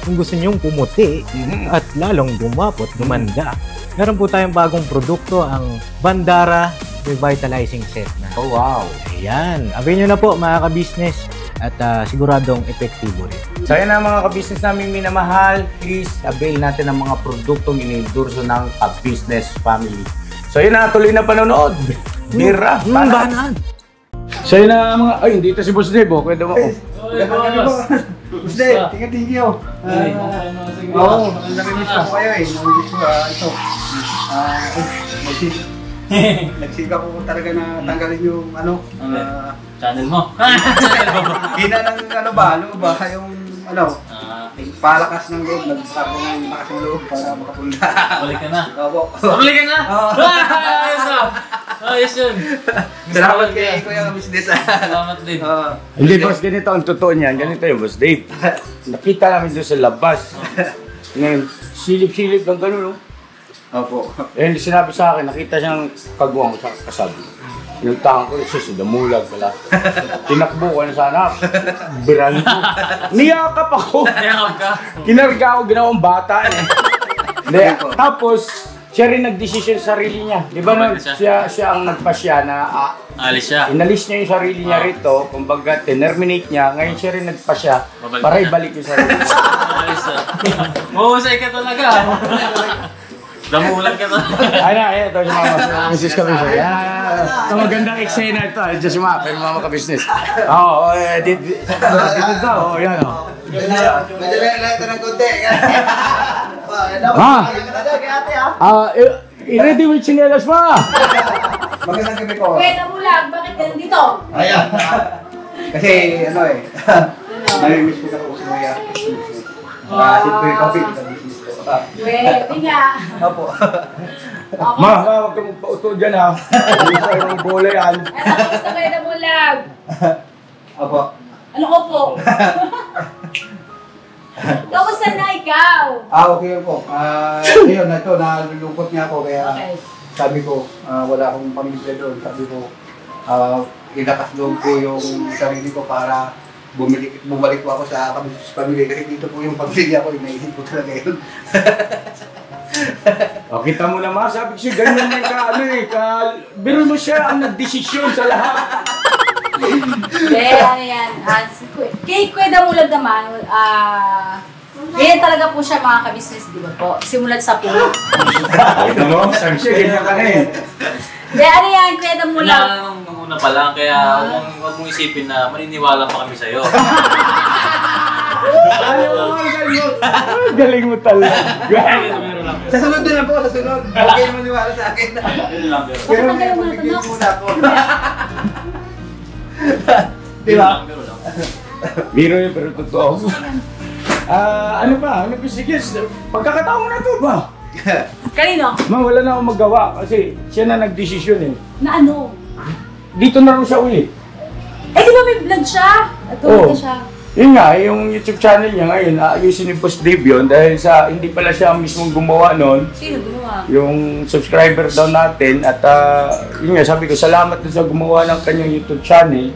kung gusto nyong pumuti at lalong gumapot, gumanda, meron po tayong bagong produkto, ang Bandara Revitalizing Set na. Oh wow! Ayan, avail nyo na po mga kabisnes at siguradong epektibo rin. So yun na mga kabisnes namin minamahal, please avail natin ang mga produktong in-endorso ng Kabisnes Family. So yun na, tuloy na panonood. Bira, Banaan! So yun na mga, ay dito si Boss Debo, kwento mo. Boss Dave, thank you. Oo, nami-miss ko kayo eh. Nami-miss ko ito. Nagsika ko talaga na tanggalin yung channel mo. Hina ng ano ba yung palakas ng loob, nagsasabi ng lakas ng loob para makapunta. Balik ka na. Opo. Balik ka na? Ayos na. Ayos yun. Salamat kay Kuya Business. Salamat din. Hindi, boss, ganito ang totoo niyan. Ganito yung boss Dave. Nakita namin doon sa labas. Ngayon, silip-silip ng gano'n, no? Opo. Eh, sinabi sa akin, nakita siyang kagwang sa kasabi. Pinuntahan ko, si Damulag pala. Tinakbo ko na sana. Biran ko. Niyakap ako. Niyakap ka? Kinarga ako, ginawang bata eh. Hindi, tapos, siya rin nagdesisyon sa sarili niya. Di ba nun, siya ang nagpasya na Alis siya. inalis niya yung sarili niya rito, kumbaga terminate niya, ngayon siya rin nagpasya para ibalik yung sarili niya. Alis na. Mahusay ka talaga. Damulag ka talaga. Ay na, ito si Mama. Mrs. Kabisnes. Ito magandang eksena ito. Ito si Mama, pero Mama Kabisnes. Oo, dito daw. Yan o. Medyo ito ng konti. I-ready mo yung chinelas pa. Magandang gabi po. Kuya Damulag, bakit ka nandito? Ayan. Kasi ano eh, nami-miss ko na po si Kuya. Siyempre yung coffee sa business ko. Pwede nga. Opo. Ma, huwag ka magpauto dyan ha. Hindi sa yung bola yan. Ano ko gusto Kuya Damulag? Opo. Ano ko po? Kamusta na ikaw? Okay po. Ngayon, ito, nalulungkot nga ako kaya Okay. sabi ko, wala akong pamilya doon. Sabi ko, ilakas loob ko yung sarili ko para bumalik po ako sa pamilya kasi dito po yung pamilya ko, inaisip ko talaga yun. O, kita mo naman, sabi ko siya, ganyan biro mo siya ang nagdesisyon sa lahat. Ano yan? Kay Kuya Damulag naman, ganyan talaga po siya mga ka-business, di ba po? Simulat sa puno. Ito mo, sabi siya, ganyan ka na eh. Ano yan, Kuya Damulag? Kailangan nung una pa lang, kaya huwag mong isipin na maniniwala pa kami sa'yo. Galing mo talaga. Sa sunod din na po, sa sunod. Huwag kayo maniwala sa akin. Pero may pagiging muna po. Di ba? Biro yun, pero totoo. Ano ba? Ano ba? Sige, pagkakataon na to ba? Kanino? Wala na akong magawa kasi siya na nagdesisyon eh. Na ano? Dito na rin siya uli. Eh, di ba may vlog siya? Natulog na siya. Yun nga, yung YouTube channel niya ngayon, ayusin ni Boss Dave yun dahil sa hindi pala siya ang mismong gumawa nun. Sino gumawa? Yung subscriber daw natin at yun nga, sabi ko, salamat dun sa gumawa ng kanyang YouTube channel.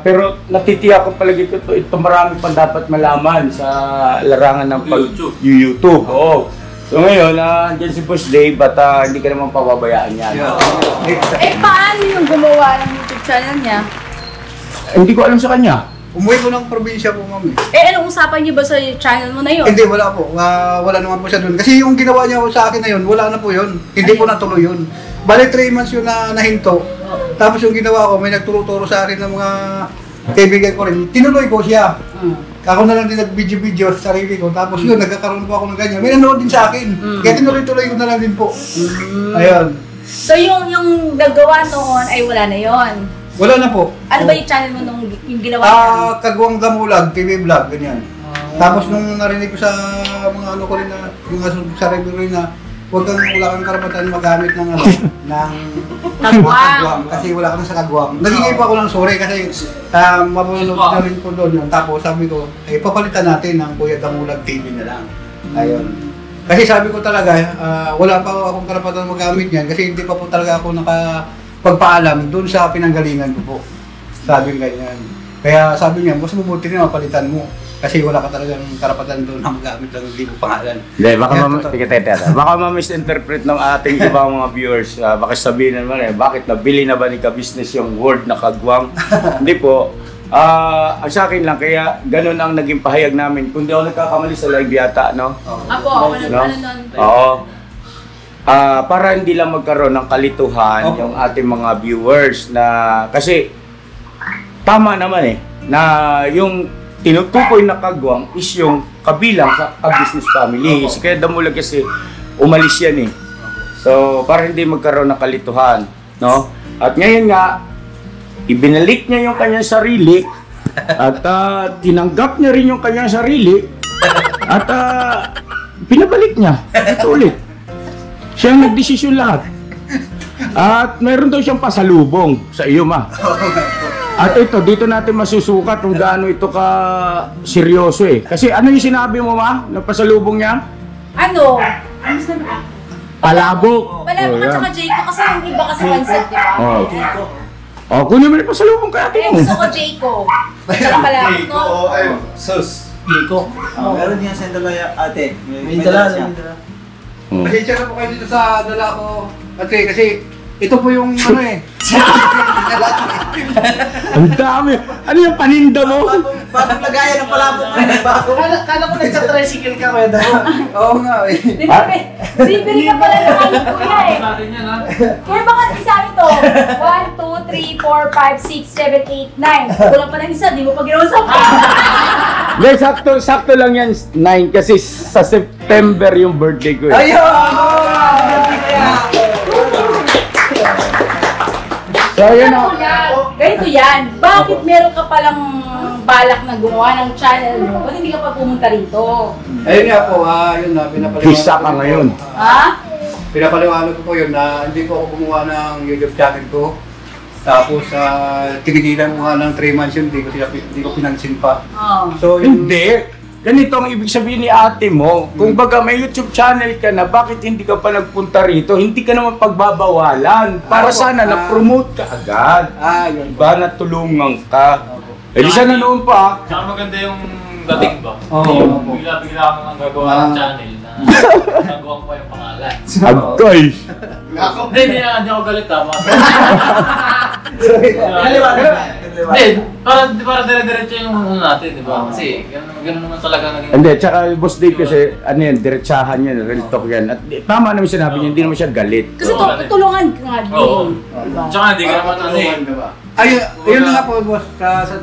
Pero natitiyak ko palagi ko ito marami pang dapat malaman sa larangan ng YouTube. Oo. So ngayon, andyan si Boss Dave at hindi ka naman pababayaan yan. Eh, paano yung gumawa ng YouTube channel niya? Hindi ko alam sa kanya. Umuwi ko ng probinsya po, ma'am. Eh, anong usapan niyo ba sa channel mo na yun? Hindi, wala po. Wala naman po siya doon. Kasi yung ginawa niya po sa akin na yun, wala na po yun. Hindi po natuloy yun. Bale, 3 months yun na nahinto. Tapos yung ginawa ko, may nagturo-turo sa akin ng mga kaibigan ko rin. Tinuloy ko siya. Ako na lang din nag-video-video sa sarili ko. Tapos yun, nagkakaroon po ako ng ganyan. May nanood din sa akin. Kaya tinuloy-tuloy ko na lang din po. Ayun. So, yung nagawa noon ay wala na yon. Wala na po. Ano ba yung channel mo nung yung ginawa niya? Kagwang Damulag, TV vlog, ganyan. Tapos nung narinig ko sa mga ano ko rin na, yung sa review rin na, wala kang karapatan magamit ng ano, ng kagwang. Kasi wala ka na sa kagwang. Nagiging pa ako ng sorry kasi mapunod na rin po doon yun. Tapos sabi ko, papalitan natin ng Kuya Damulag TV na lang. Ayun. Kasi sabi ko talaga, wala pa akong karapatan magamit yan kasi hindi pa po talaga ako pagpaalam doon sa pinanggalingan ko po. Sabi ganyan. Kaya sabi niya, mas mabuti na mapalitan mo. Kasi wala ka talagang karapatan doon na magamit ng hindi mo pangalan. Hindi, baka ma-misinterpret ng ating ibang mga viewers. Baka sabihin naman bakit nabili na ba ni ka-business yung word na kagwang? Hindi po. Sa akin lang, kaya ganun ang naging pahayag namin. Kung di ako nagkakamali sa live yata, no? Ako nun. Oo. Para hindi lang magkaroon ng kalituhan yung ating mga viewers na kasi tama naman na yung tinutukoy na kagwang is yung kabilang sa ka-business family. Kaya Damulag kasi umalis yan eh. So para hindi magkaroon ng kalituhan, no? At ngayon nga ibinalik niya yung kanyang sarili At tinanggap niya rin yung kanyang sarili at pinabalik niya. Ito ulit. Siya ang nagdesisyon lahat. At meron daw siyang pasalubong sa iyo, ma. At ito, dito natin masusukat kung gaano ito ka seryoso eh. Kasi ano yung sinabi mo, ma? Na pasalubong niya? Ano? Ano sabi? Palabok. Palabok at saka Jayco kasi yung iba kasi concept, di ba? Oh. Oh, kunin mo rin pasalubong kay ate mo. Gusto ko Jayco. Tsaka palabok, no? Sus. Iko. Meron niya sa dala ate. May dala, may dala. Pasensya na po kayo dito sa dala ko. Kasi ito po yung ano eh. Ang dami. Ano yung paninda mo? Bagong lagayan ng palabok. Kala ko nagsa-tricycle ka, Kuya Damo. Oo nga eh. Bibili ka pala ng ano, kuya eh. Natin yan, ha? Kuya, baka isa ito. 1, 2, 3, 4, 5, 6, 7, 8, 9. Kulang pa ng isa, di mo pa ginausap. Hindi, sakto lang yan, 9. Kasi sa September yung birthday ko eh. So, yun o. Ganito yan. Bakit meron ka palang balak na gumawa ng channel mo? Ba't hindi ka pa pumunta rito? Ayun nga po, yun na, pinapaliwanag Hisa ka ngayon. Ha? Pinapaliwanag ko po yun na hindi po ako gumawa ng YouTube channel ko. Tapos, tinigilan ko nga ng 3 months yun, hindi ko pinansin pa. Oo. So, yun, Hindi. Ganito ang ibig sabihin ni ate mo. Kung baga may YouTube channel ka na, bakit hindi ka pa nagpunta rito? Hindi ka naman pagbabawalan. Para sana na-promote ka agad. yun. Diba? Natulungan ka. Eh di sana noon pa. Tsaka maganda yung dating ba? Oo. Bigla-bigla ako nang gagawa ng channel na nagawa ko pa yung pangalan. Agay. Hindi ako galit, ha? Kaliwa. Hindi, para dire-diretso yung ano natin, di ba? Kasi gano'n naman talaga naging... Hindi, tsaka Boss Dave kasi, ano yan, diretsahan yan, real talk yan. At tama naman sinabi niya, hindi naman siya galit. Kasi tulungan ka nga din. Oo. Diba? Tsaka hindi ka naman ano eh. Ayun na nga po, boss.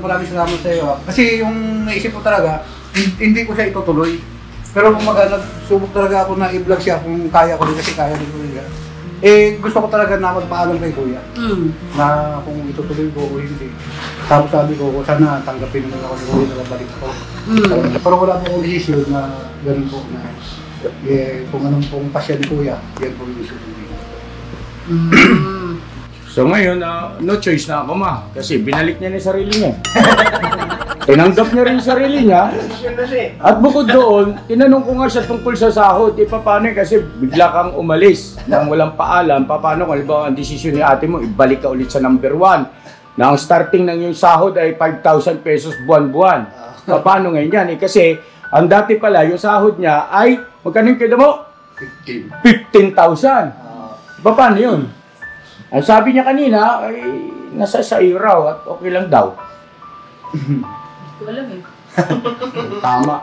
Maraming salamat sa iyo. Kasi yung naisip ko talaga, hindi ko siya itutuloy. Pero kung nagsubok talaga ako na i-vlog siya kung kaya ko rin kasi kaya din ko rin. Eh, gusto ko talaga na magpaalam kay Kuya. Na kung itutuloy ko o hindi. Tapos sabi ko, sana tanggapin mo ako ni Kuya na balik ko. Pero wala po akong decision na ganun po na kung anong pong pasya ni Kuya, yan po yung decision niya. So ngayon, no choice na ako, ma. Kasi binalik niya na yung sarili niya. Tinanggap niya rin yung sarili niya. At bukod doon, tinanong ko nga siya tungkol sa sahod. Paano kasi bigla kang umalis nang walang paalam. Paano kung halimbawa ang desisyon ni ate mo, ibalik ka ulit sa number 1. Na ang starting ng yung sahod ay 5,000 pesos buwan-buwan. Paano ngayon yan? Kasi ang dati pala, yung sahod niya ay, magkano yung keda mo? 15,000. Paano yun? Ang sabi niya kanina ay nasa sayo raw at okay lang daw. Hindi ko alam eh. Tama.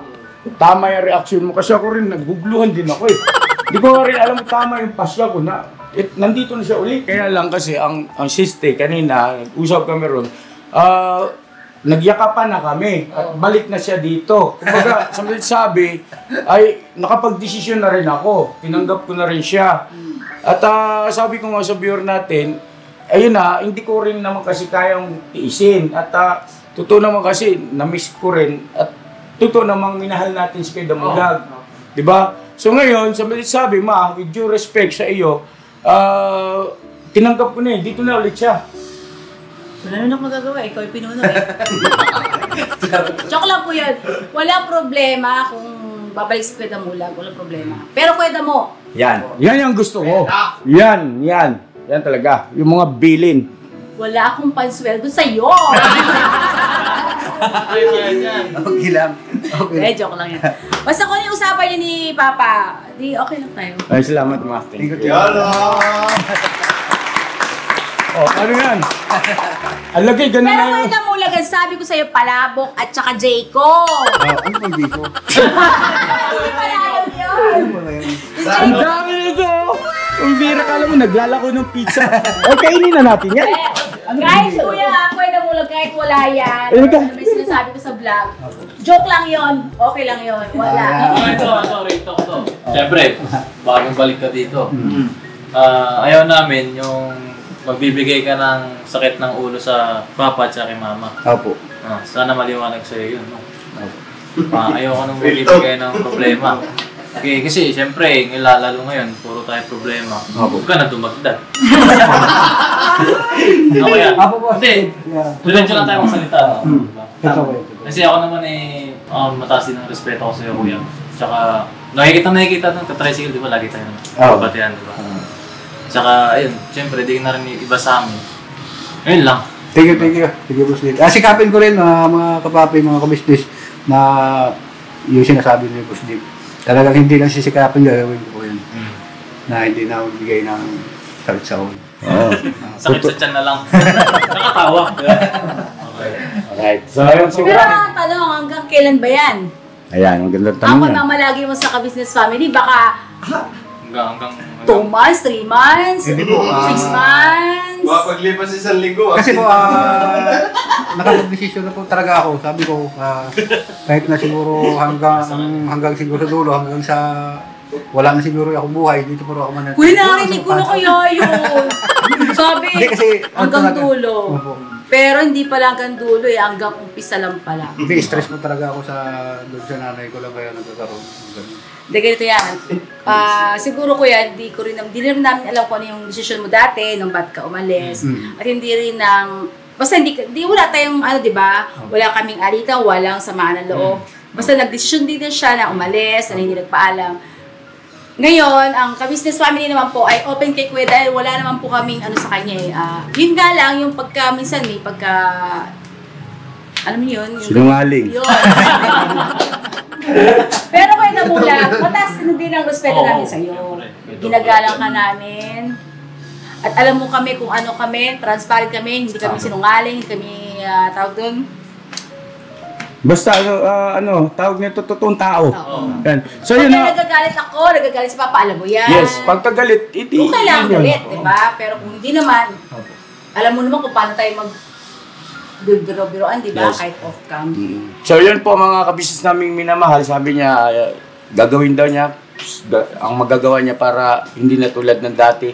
Tama yung reaction mo kasi ako rin naggugluhan din ako eh. Hindi ko rin alam tama yung pasya ko na nandito na siya ulit. Kaya lang kasi ang siste kanina, usap kami ron, nagyakapan na kami at balik na siya dito. Kumbaga, sabi ay nakapag-desisyon na rin ako. Tinanggap ko na rin siya. At sabi ko nga sa viewer natin, ayun na, hindi ko rin naman kasi kayang tiisin. At totoo naman kasi, na-miss ko rin. At totoo namang minahal natin si Kuya Damulag. Diba? So ngayon, sabi, ma, with due respect sa iyo, tinanggap ko na dito na ulit siya. Wala na magagawa, ikaw yung pinuno eh. Joke lang po yun. Walang problema kung babalik si Kuya Damulag, walang problema. Pero Kuya Damo, Yan yung gusto ko. Yan talaga. Yung mga bilin. wala akong pansweldo sa'yo. Okay lang. Okay. Joke lang yan. Basta kung yung usapan niyo ni Papa, di okay lang tayo. Ay, salamat, ma. Thank you. Ano yan? Alagay, ganun Pero na Kuya yun. Damulag, ang sabi ko sa'yo, palabok at saka Jayco. Ano pang dito? Hindi pala alam yun. Ang dami nito! Ang bira ka alam mo, naglalako ng pizza. Ay, kainin na natin yan. Kahit Kuya Damulag, kahit wala yan, Ano ka? ano may sinasabi ko sa vlog, joke lang yon, okay lang yon, wala. Sorry, ito. Siyempre, bagong balik ka dito. Ayaw namin yung magbibigay ka ng sakit ng ulo sa papa at sa kay mama. Opo. Sana maliwanag sa'yo yun, no? Ayoko nang magbibigay ng problema. Okay, kasi siyempre, lalo ngayon, puro tayo problema. Huwag ka na dumagdag. Okay yan. Hindi, diretso lang tayo magsalita. Kasi ako naman mataas din ang respeto ko sa'yo, kuya. Tsaka, nakikita ng tricycle, di ba? Lagi tayo babatihan, di ba? Tsaka, ayun, siyempre, di na rin iba sa amin. Ayun lang. Thank you, Boss Dave. Sikapin ko rin, mga kapapi, mga kabisnes, na yung sinasabi ni Boss Dave. Talagang hindi lang sisikapin, gagawin ko po yun. Na hindi na magbigay ng sakit sa ulo. Sakit sa tiyan na lang. Nakatawa. Okay. Alright. So, ayun siguro. Pero ang tanong, hanggang kailan ba yan? Ayan, magandang Ang tanong yan. pagmamalagi mo sa ka-business family, baka Hanggang 2 months, 3 months, 6 months. Paglipas isang linggo. Kasi po, nakapag-desisyon na po talaga ako. Sabi ko, kahit na siguro hanggang siguro dulo, hanggang sa wala na siguro ako buhay, dito po ako manatili. Kuya, narinig ko na kaya yun. Sabi, Hindi kasi, hanggang dulo. Opo. Pero hindi pala hanggang dulo hanggang umpisa lang pala. Hindi, stress po talaga ako doon sa nanay ko lang kaya nagkakaroon. Hindi, ganito yan. Siguro kuya, hindi rin namin alam kung ano yung decision mo dati, nung ba't ka umalis. At hindi rin basta hindi wala tayong, di ba? Wala kaming alitan, walang samaan ng loob. Basta nag-decision din siya na umalis, na hindi nagpaalam. Ngayon, ang ka-business family naman po ay open kay kuya dahil wala naman po kaming sa kanya. Yun nga lang, yung minsan alam mo yun? Sinungaling. Yun. Pero kayo nabulag, mataas din ang respeto namin sa'yo. Ginagalang ka namin. At alam mo kami kung ano kami, transparent kami, hindi kami sinungaling, hindi kami tawag doon. Basta, tawag nito totoong tao. Yan. So, Pag yun na. nagagalit ako, nagagalit si Papa, alam mo yan. Yes, pagkagalit, Kung kailangan galit, di ba? Pero kung hindi naman, alam mo naman kung paano tayo biro-biroan, di ba? Yes. Kahit off-cam. So, yun po mga kabisnes naming minamahal. Sabi niya, gagawin daw niya ang magagawa niya para hindi na tulad ng dati.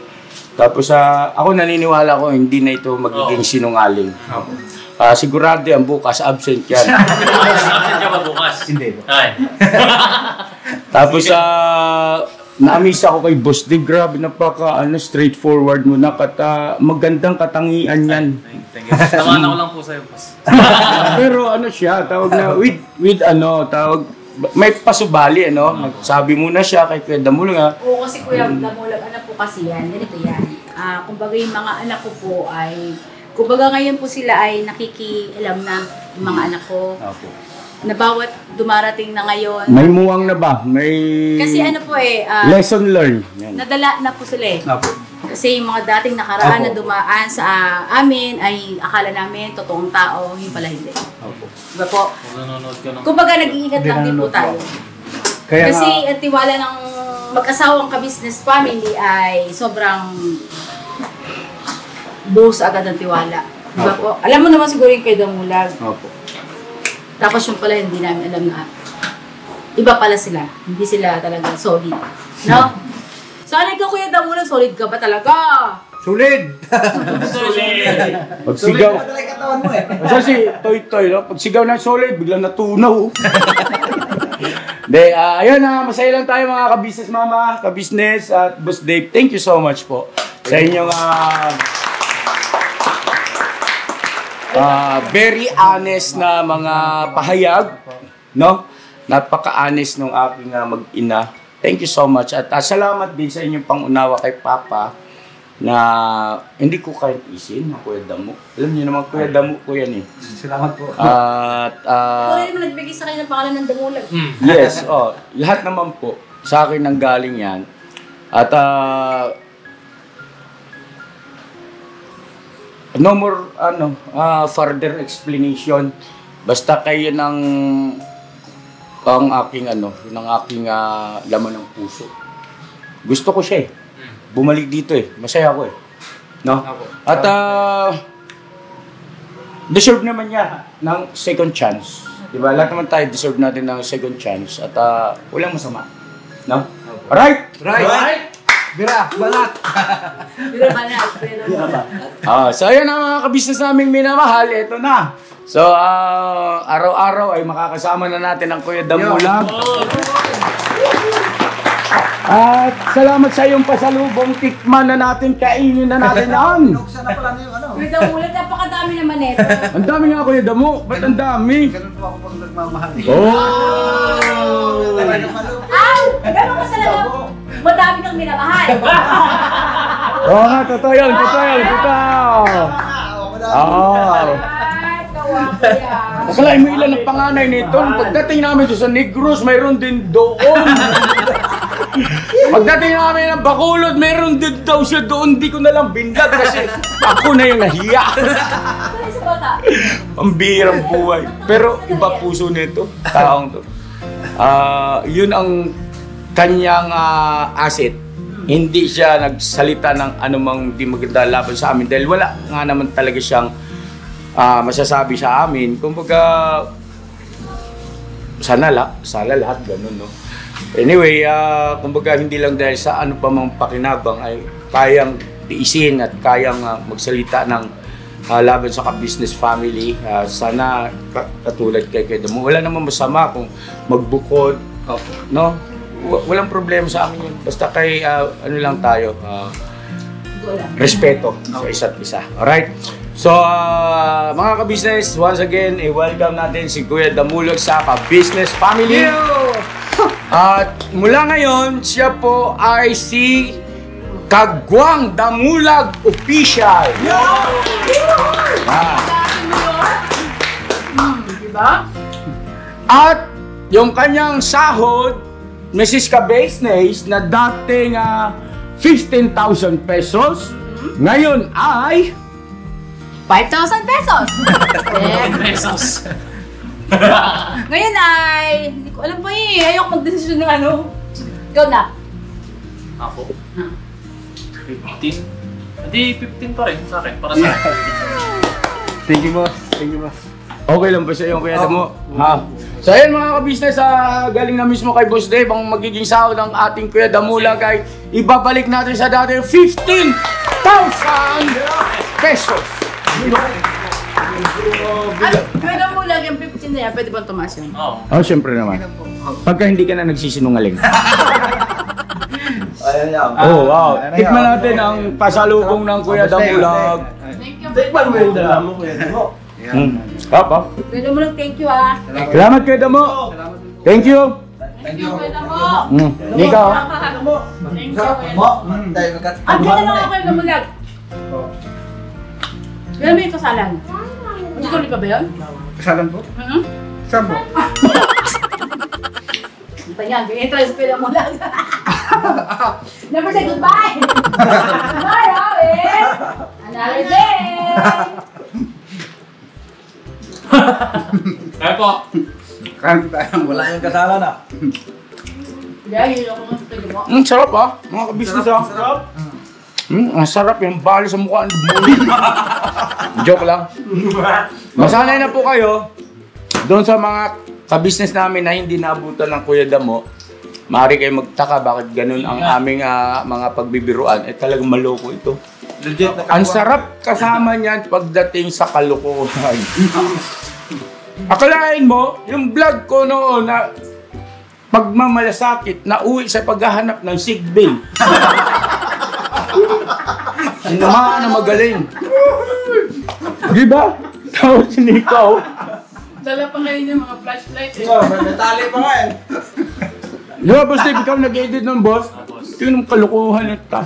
Tapos, ako naniniwala ko, hindi na ito magiging sinungaling. Sigurado yan, bukas, absent yan. Absent ka ba bukas? Hindi. Ay. Tapos, na-amaze ako kay Boss Dave. Grabe, straightforward mo na. Magandang katangian yan. Thank you. Tamaan ako lang po sa'yo, boss. Pero siya, tawag na, may pasubali, Sabi muna siya kay Kuya Damulag. Oo, kasi Kuya Damulag, anak po kasi yan, ganito yan. Kumbaga yung mga anak ko po ay, kumbaga ngayon po sila ay nakikialam na yung mga anak ko. Na bawat dumarating na ngayon. May muwang na ba? May Kasi lesson learned. Yan. nadala na po sila eh. Kasi yung mga dating nakaraan na dumaan sa amin ay akala namin totoong tao, yung pala hindi. Diba po? Kung nanonood ka ng... Kumbaga nag-iingat lang din po tayo. Kasi ang tiwala ng mag-asawang ka-business family ay sobrang buhos agad ng tiwala. Diba po? Alam mo naman siguro yung kay Damulag. Tapos yung pala hindi namin alam na iba pala sila. Hindi sila talaga solid. No? Sana ikaw Kuya Damulag, solid ka ba talaga? Sulit! Pagsigaw. Kasi si Toy-Toy, pagsigaw ng solid, biglang natunaw. Ayun masaya lang tayo mga ka-business mama, ka-business at Boss Dave. Thank you so much po sa inyong very honest na mga pahayag, no? Napaka-honest ng aking mag-ina. Thank you so much. At salamat din sa inyong pangunawa kay Papa na hindi ko kahit isin ng Kuya Damo. Alam niyo naman, Kuya Damo ko yan eh. Salamat po. At Ikaw rin naman nagbigay sa kanya ng pangalan ng Damulag. yes, lahat naman po sa akin nang galing yan. At no more further explanation. Basta kayo ng aking laman ng puso. Gusto ko siya eh. Bumalik dito eh. Masaya ako eh. No? At deserve naman niya ng second chance. Diba? Lahat naman tayo deserve natin ng second chance. At walang masama. No? Alright? Right! Bira, balat! Biro ba na? So ayun ang mga kabisnes naming minamahal. Ito na. So, araw-araw ay makakasama na natin ang Kuya Damulag. At salamat sa iyong pasalubong, tikman na natin, kainin na natin yan. Binuksan na pala na yung ano. Kuya Damulag, napakadami naman ito. Ang dami nga Kuya Damo, ba't ang dami? Ganun po ako pag nagmamahal. Oh! Gano'n ka talaga? Madami kang minamahal. Oo nga, totoo yun, totoo yun, totoo. Ay, kawa kaya. Akalain mo ilan ang panganay nito. Pagdating namin sa Negros, mayroon din doon. Pagdating namin ng Bacolod, mayroon din daw siya doon. Di ko na lang bindag kasi ako na yung nahiya. Ano sa bata? Ang birang buhay. Pero iba puso nito, taong to. Yun ang kanyang asset. Hindi siya nagsalita ng anumang di maganda laban sa amin dahil wala nga naman talaga siyang masasabi sa amin. Kumbaga, sana lahat ganun, no? Anyway, kumbaga hindi lang dahil sa ano pa mang pakinabang ay kayang tiisin at kayang magsalita ng laban sa ka-business family. Sana katulad kay Damo. Wala namang masama kung magbukod, no? Walang problema sa amin yun. Basta kay ano lang tayo, respeto sa isa't isa. Alright? So, mga ka-business, once again, welcome natin si Kuya Damulag sa ka-business family. At mula ngayon, siya po ay si Kagwang Damulag Official. Diba? At yung kanyang sahod, Mrs. Ka-business, na dating 15,000 pesos, ngayon ay 5,000 pesos. Pesos. Ngayon ay, hindi ko alam pa eh. Ayoko mag-desisyon ng ano. Ikaw na. Ako? 15? Hindi, 15 pa rin sa akin. Para sa akin. Thank you, boss. Thank you, boss. okay lang ba sa iyo, Kuya Damo? Ha? So ayun mga ka-business, galing na mismo kay Boss Dave, ang magiging sahod ng ating Kuya Damulag ay ibabalik natin sa dati 15,000 pesos. Kuya Damulag, yung 15 na yan, pwede bang tumaas yun? Oo. Oh, syempre naman. Pagka hindi ka na nagsisinungaling. Ayan yan. Oh, wow. Tikman natin ang pasalubong ng Kuya Damulag. Thank you. Tikman mo yung dala mo, Kuya Damo. Papa. Kuya Damulag, thank you ah. Salamat Kuya Damo. Thank you. Thank you, Kuya Damo. Ikaw. Thank you, Kuya Mo, Damo. dahil magkat... Ang ganda lang ako, Kuya Damulag. Alam mo yung kasalan? Tuloy pa ba yun? Kasalan po? Saan po? Ito yan, ganyan tayo sa Kuya Damulag. Never say goodbye! Bye, Robin! Another day! Kaya po. Kain tayo. Wala yung kasalan ah. Dahil ako ng Kuya Damo. Sarap mga ka-business Sarap. Ang sarap yung bali sa mukha. Joke lang. Masanay na po kayo doon sa mga ka-business namin na hindi naabutan ng Kuya Damo. Maaari kayo magtaka bakit ganun ang aming mga pagbibiruan. Talagang maloko ito. Legit na Ang sarap kasama niyan pagdating sa kalokohan. Akalain mo, yung vlog ko noon na pagmamalasakit na uwi sa paghahanap ng sick bill. Sinumaan na magaling. Di ba? Tapos sinikaw. Dala pa ngayon yung mga flashlight eh. May tali pa nga eh. Di ba, Boss Dave, ikaw nag-edit ng boss? Ito yung kalokohan ito.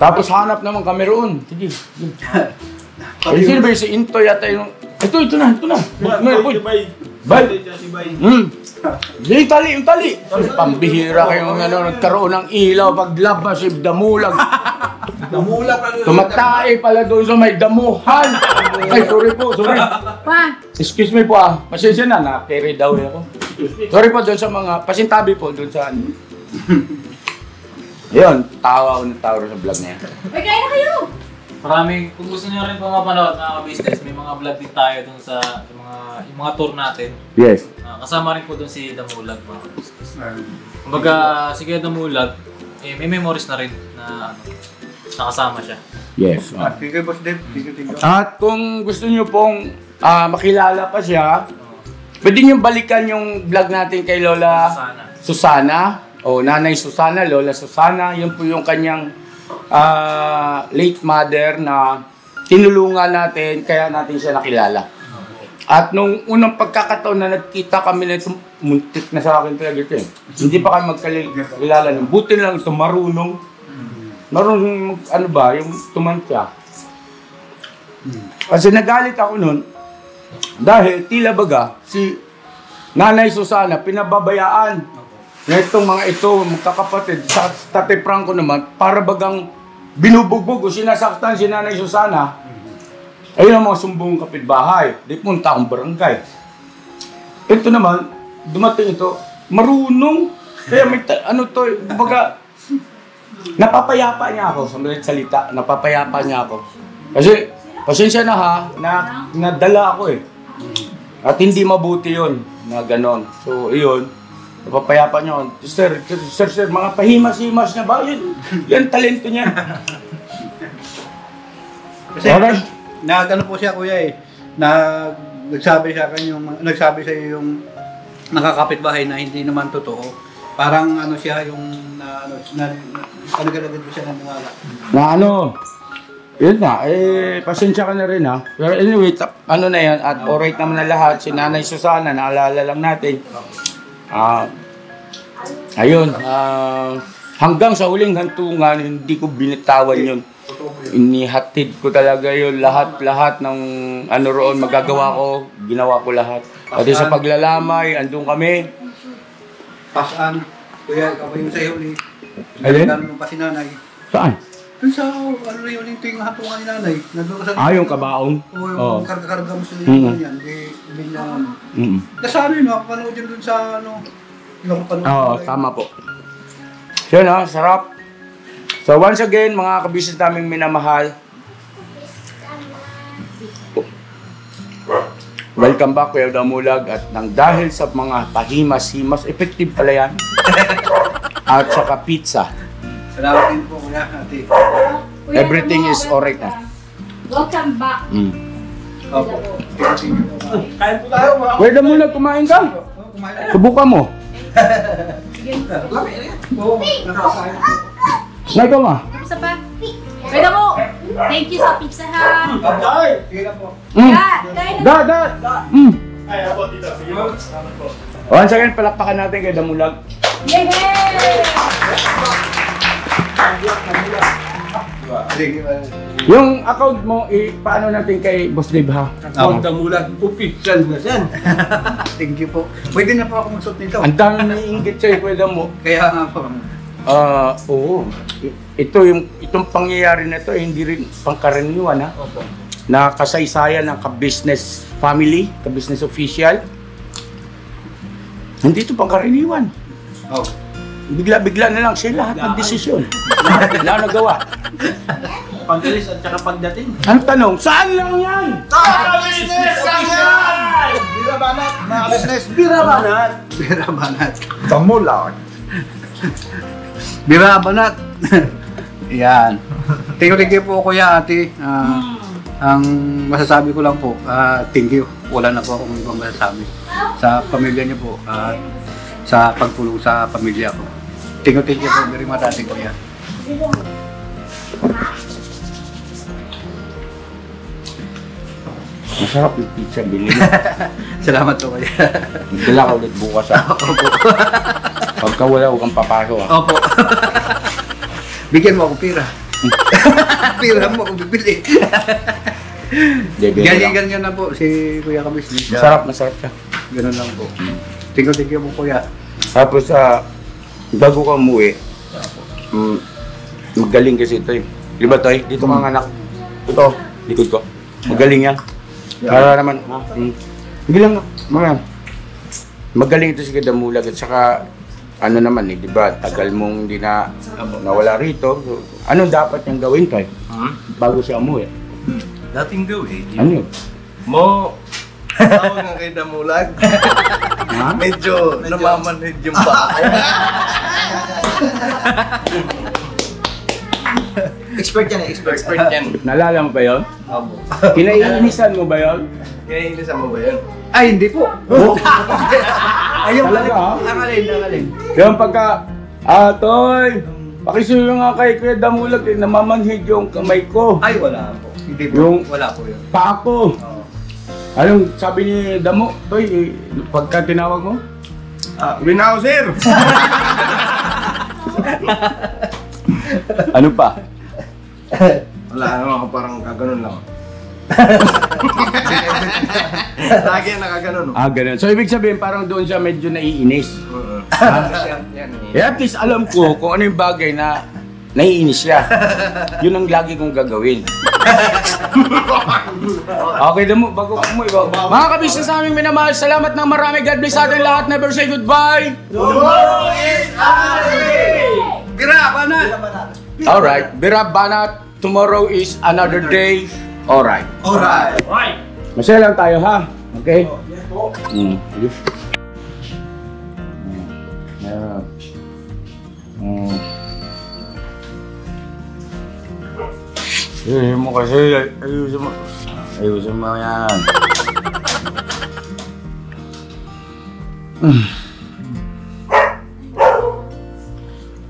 Tapos hanap naman kami roon. Sige. Ay, sino ba yung si Into yata yung... Ito na. Bay. Yung tali. Pambihira kayong nagkaroon ng ilaw paglabas si Damulag. Namulag pa rin. Tumatay pala doon sa may damuhan. Ay, sorry. Pa, Excuse me po pasensya na, na-carry daw ako. Sorry po doon sa mga, pasintabi po doon sa ano. Yun, tawa ako ng tawa sa vlog na yan. may kain na kayo! Maraming, kung gusto niyo rin po mapanood mga ka-business, may mga vlog din tayo dun sa yung mga tour natin. Yes. Kasama rin po dun si Damulag mga ka-business. Kumbaga, si Kuya Damulag, may memories na rin na ano. nakasama siya. Yes. Thank you, Boss Dave. Thank you. At kung gusto nyo pong makilala pa siya, pwede nyo balikan yung vlog natin kay Lola Susana. O Nanay Susana, Lola Susana. Yun po yung kanyang late mother na tinulungan natin, kaya natin siya nakilala. At nung unang pagkakataon na nagkita kami na ito, muntik na sa akin talaga ito eh. Hindi pa kami magkilala nun. Buti lang ito, marunong, ano ba, yung tumantya. Kasi nagalit ako nun, dahil tila baga, si Nanay Susana, pinababayaan na itong mga ito, magkakapatid, sa Tate Franco naman, para bagang binubugbog o sinasaktan si Nanay Susana. Ayun ang mga sumbong kapitbahay. Di punta akong barangay. Ito naman, dumating ito, marunong. Kaya may, kumbaga, napapayapa niya ako, sa mga salita, napapayapa niya ako. Kasi, pasensya na ha, nadala ako eh. At hindi mabuti yon na ganon. So, iyon, napapayapa niya ako. Sir, mga pahimas-himas niya ba? Yan talento niya. Kasi, nagano po siya kuya eh, nagsabi sa iyo yung nakakapitbahay na hindi naman totoo. Parang ano siya yung talaga siya naniwala. Yun na, pasensya ka na rin ha. Pero anyway, ano na yan, at alright naman na lahat. Si Nanay Susana, naalala lang natin. Hanggang sa huling hantungan, hindi ko binitawan yun. Inihatid ko talaga yun, lahat ng ano roon magagawa ko, ginawa ko lahat. Pati sa paglalamay, andun kami. Pasan, kuya, ako yung sa'yo ni Alin? pa si nanay. Saan? Dun sa, ano na yun, yung hatungan ni nanay. Yung kabaong? Oo, yung karga-karga mo sa yun yan. Hindi niya, nasaan yun, nakapanood yun dun sa, Oo, tama po. So yun sarap. So once again, mga kabisnes naming minamahal, welcome back, Kuya Damulag. At nang dahil sa mga pahimas-himas, effective pala yan. At saka pizza. Salamat din po, kuya, ate. Everything is alright na. Welcome back. Opo. Kain po tayo mga Kuya Damulag, kumain ka? Subukan mo. Oo, nakakain. Nagawa ma? Isa pa. Pwede mo. Thank you sa pizza ha. Ay, sige na po. Kain na. Ay, ako dito. Sige po. Salamat po. Once again, palakpakan natin kay Damulag. Yay! Sige. Yung account mo, paano natin kay Boss Dave ha? Ang Damulag, official na yan. Thank you po. Pwede na po ako magsuot nito. Ang dami naiingit sa'yo, Kuya Damo. Kaya nga po. Oo. Itong pangyayari na ito, hindi rin pangkaraniwan ha. Opo. Na kasaysayan ng ka-business family, ka-business official. Hindi ito pangkaraniwan. Oh. Bigla-bigla na lang sila lahat ng desisyon. Wala nagawa. Pagdalis at saka pagdating. Ang tanong, saan lang yan? Business lang yan! Bira banat, mga business. Bira banat. Bira banat. Damulag. Bira banat. Yan. Thank you po kuya, ate. Ang masasabi ko lang po, thank you. Wala na po akong ibang masasabi. Sa pamilya niyo po, sa pagtulong sa pamilya ko. Thank you po very much, ate kuya. Masarap yung pizza, bilhin mo. Salamat po kuya. Magdala ka ulit bukas ha. Opo. Pagka wala, huwag kang papasok ha. Opo. Bigyan mo ako pira. Pira mo ako bibili. Ganyan na po si Kuya Kabisnes. Masarap siya. Ganun lang po. Thank you po kuya. Tapos bago ka umuwi, magaling kasi ito eh. Di ba Toy? Dito kang anak. Ito, likod ko. Magaling yan. Para naman, hindi lang, magaling ito si Damulag at saka ano naman eh, di ba? Tagal mong hindi na nawala rito. So, anong dapat niyang gawin Toy? Bago siya umuwi? Dating gawin. Ano yun? Mo, tawag nga kay Damulag. Medyo namamanhid yung baka. Expert yan eh, expert. Expert yan. Nalala mo ba yun? Opo. Kinaiinisan mo ba yun? Kinaiinisan mo ba yun? Ay, hindi po. Ayun, Talaga, ha? Nangalin. Yung pagka, Toy, pakisuyo nga kay Kuya Damulag, namamanhid yung kamay ko. Ay, wala po. Hindi po. Wala po yun. Pa ako. Anong sabi ni Damo, Toy, pagka tinawag mo? Winhauser! Ano pa? Wala, ano, parang kaganon lang. Lagi yan nakaganon. Ganun. So, ibig sabihin, parang doon siya medyo naiinis. Yan. At least alam ko kung ano yung bagay na naiinis siya. Yun ang lagi kong gagawin. Okay, Damo, bago mo iba. Mga kabisnes sa aming minamahal, salamat ng marami. God bless sa atin lahat. Never say goodbye. Tomorrow is our day! Bira, banat! Alright, Birab Banat. Tomorrow is another day. Alright. Masaya lang tayo, ha? Okay? Yes. Ayusin mo kasi. Ayusin mo yan.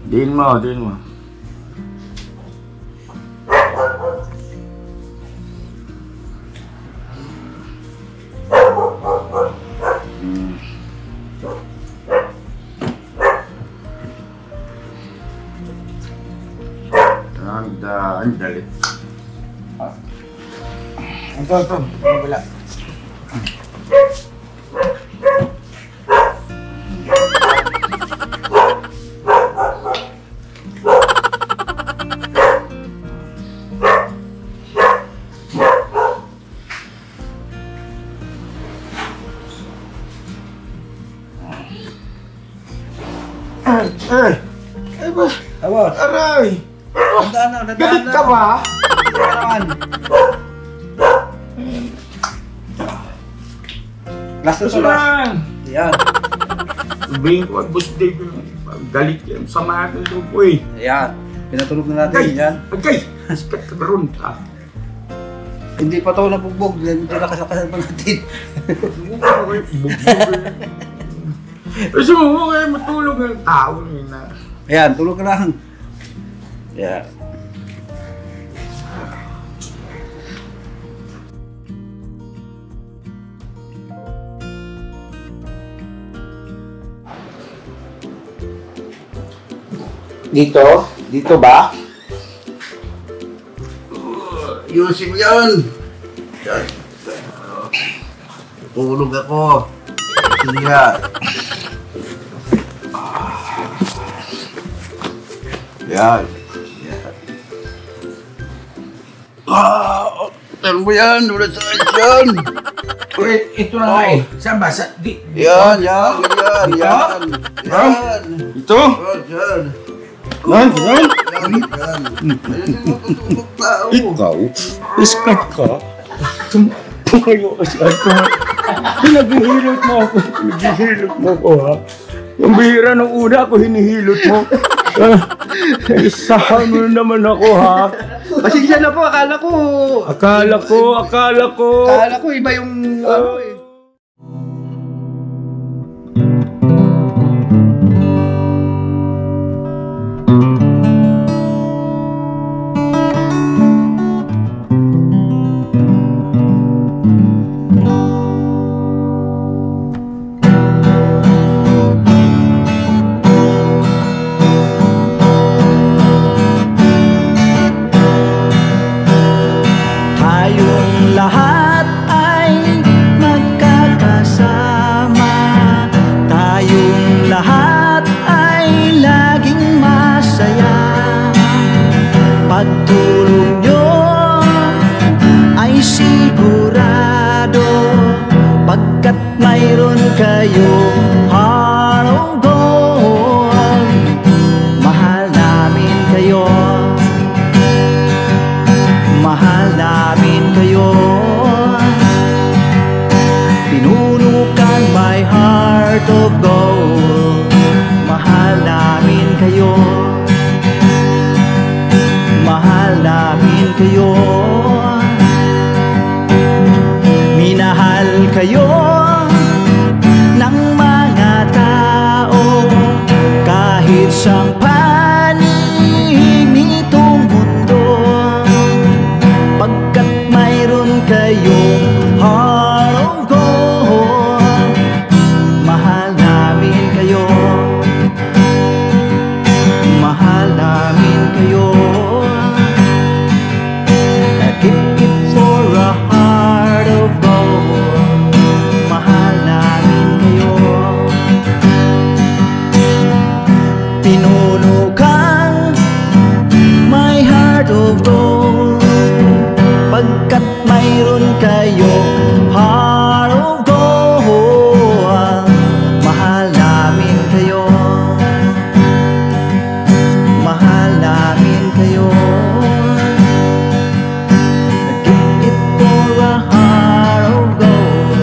Diin mo. Ang dali. Ito. Wala. Aray! Nadaan Galit ka ba? Last na Kasi lang. Yan. Sabihin ko at Boss Dave, galit yan. Samahan ng loob ko eh. Yan. Pinatulog na natin. Yan. Okay, sikat ka ron ka. Hindi pa ito nabugbog. Hindi nakasakasal pa natin. Kasi mo kayo matulog ng tao na. Ayan, tulog ka lang. Yan. Dito? Dito ba? Ayusin mo yan. Yan. Tulog ako. Yan. Yan. Ano mo yan? Wala sa yan. Wait, ito na nga eh. Saan ba? Yan. Ito? Yan. Yan? Tao. Ikaw? Iskat ka? Tumayo ka sa akin. Pinaghihilot mo ako. Pinaghihilot mo ko ha. Yung bihira nung una ako hinihilot mo. Isahan mo naman ako ha. Pasensya na po, akala ko. Akala ko Iba yung ano eh. Tayong lahat ay magkakasama. Tayong lahat ay laging masaya. Pagtulong nyo ay sigurado, pagkat mayroon kayong heart of gold. Mahal namin kayo. Mahal namin kayo. Pinunukan my heart of gold. Mahal namin kayo. kayo ng mga tao kahit sang panig nitong mundo, pagkat mayroon kayong heart of gold. Mahal namin kayo, mahal namin kayo. Keep it for a heart of gold. Mahal namin kayo. Pinuno kang my heart of gold, pagkat mayroon kayo heart of gold. Mahal namin kayo, mahal namin kayo. Keep it for a heart of gold.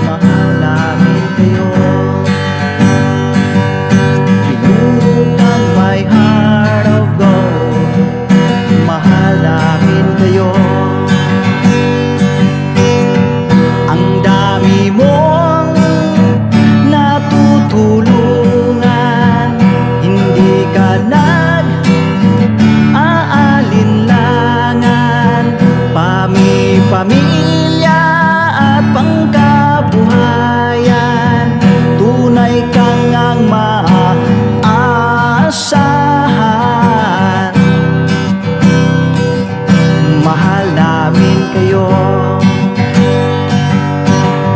Mahal namin kayo. Pinuno kang my heart of gold. Mahal namin kayo. Ang dami mong natutulungan, hindi ka nag-aalinlangan. Pamilya at pangkabuhayan, tunay kang ang maaasahan. Mahal namin kayo.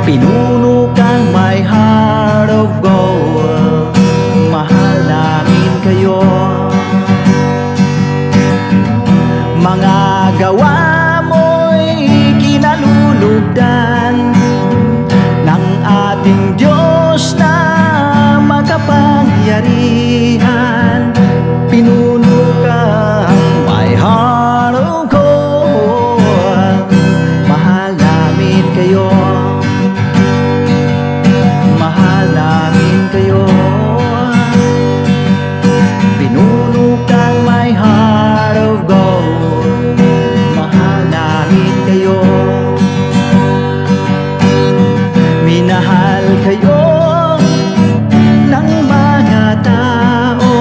Pinuno kang my heart of gold. Mahal namin kayo. Mga gawa mo'y kinalulugdan ng ating Diyos na makapangyarihan. Pinuno kang my heart of gold. Mahal namin kayo, mahal namin kayo. Pinuno kang my heart of gold. Mahal namin kayo. Minahal kayo ng mga tao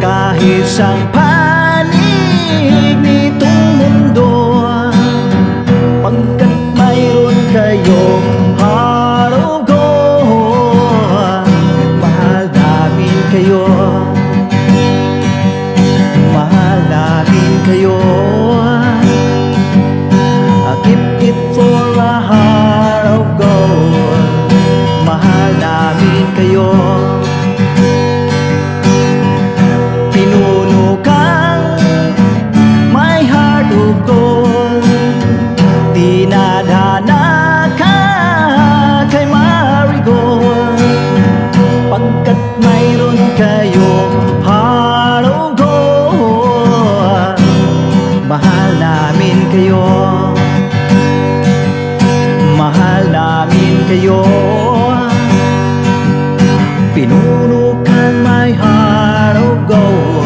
kahit sang panig nitong mundo, pagkat mayroon kayong heart of gold. Mahal namin kayo, mahal namin kayo. Keep it for a heart of gold. Mahal namin kayo. Pinuno kang my heart of gold. Dinadana ka kay Marigold, pagkat mayroon kayong heart of gold. Mahal namin kayo, mahal namin kayo. Pinuno kang my heart of gold.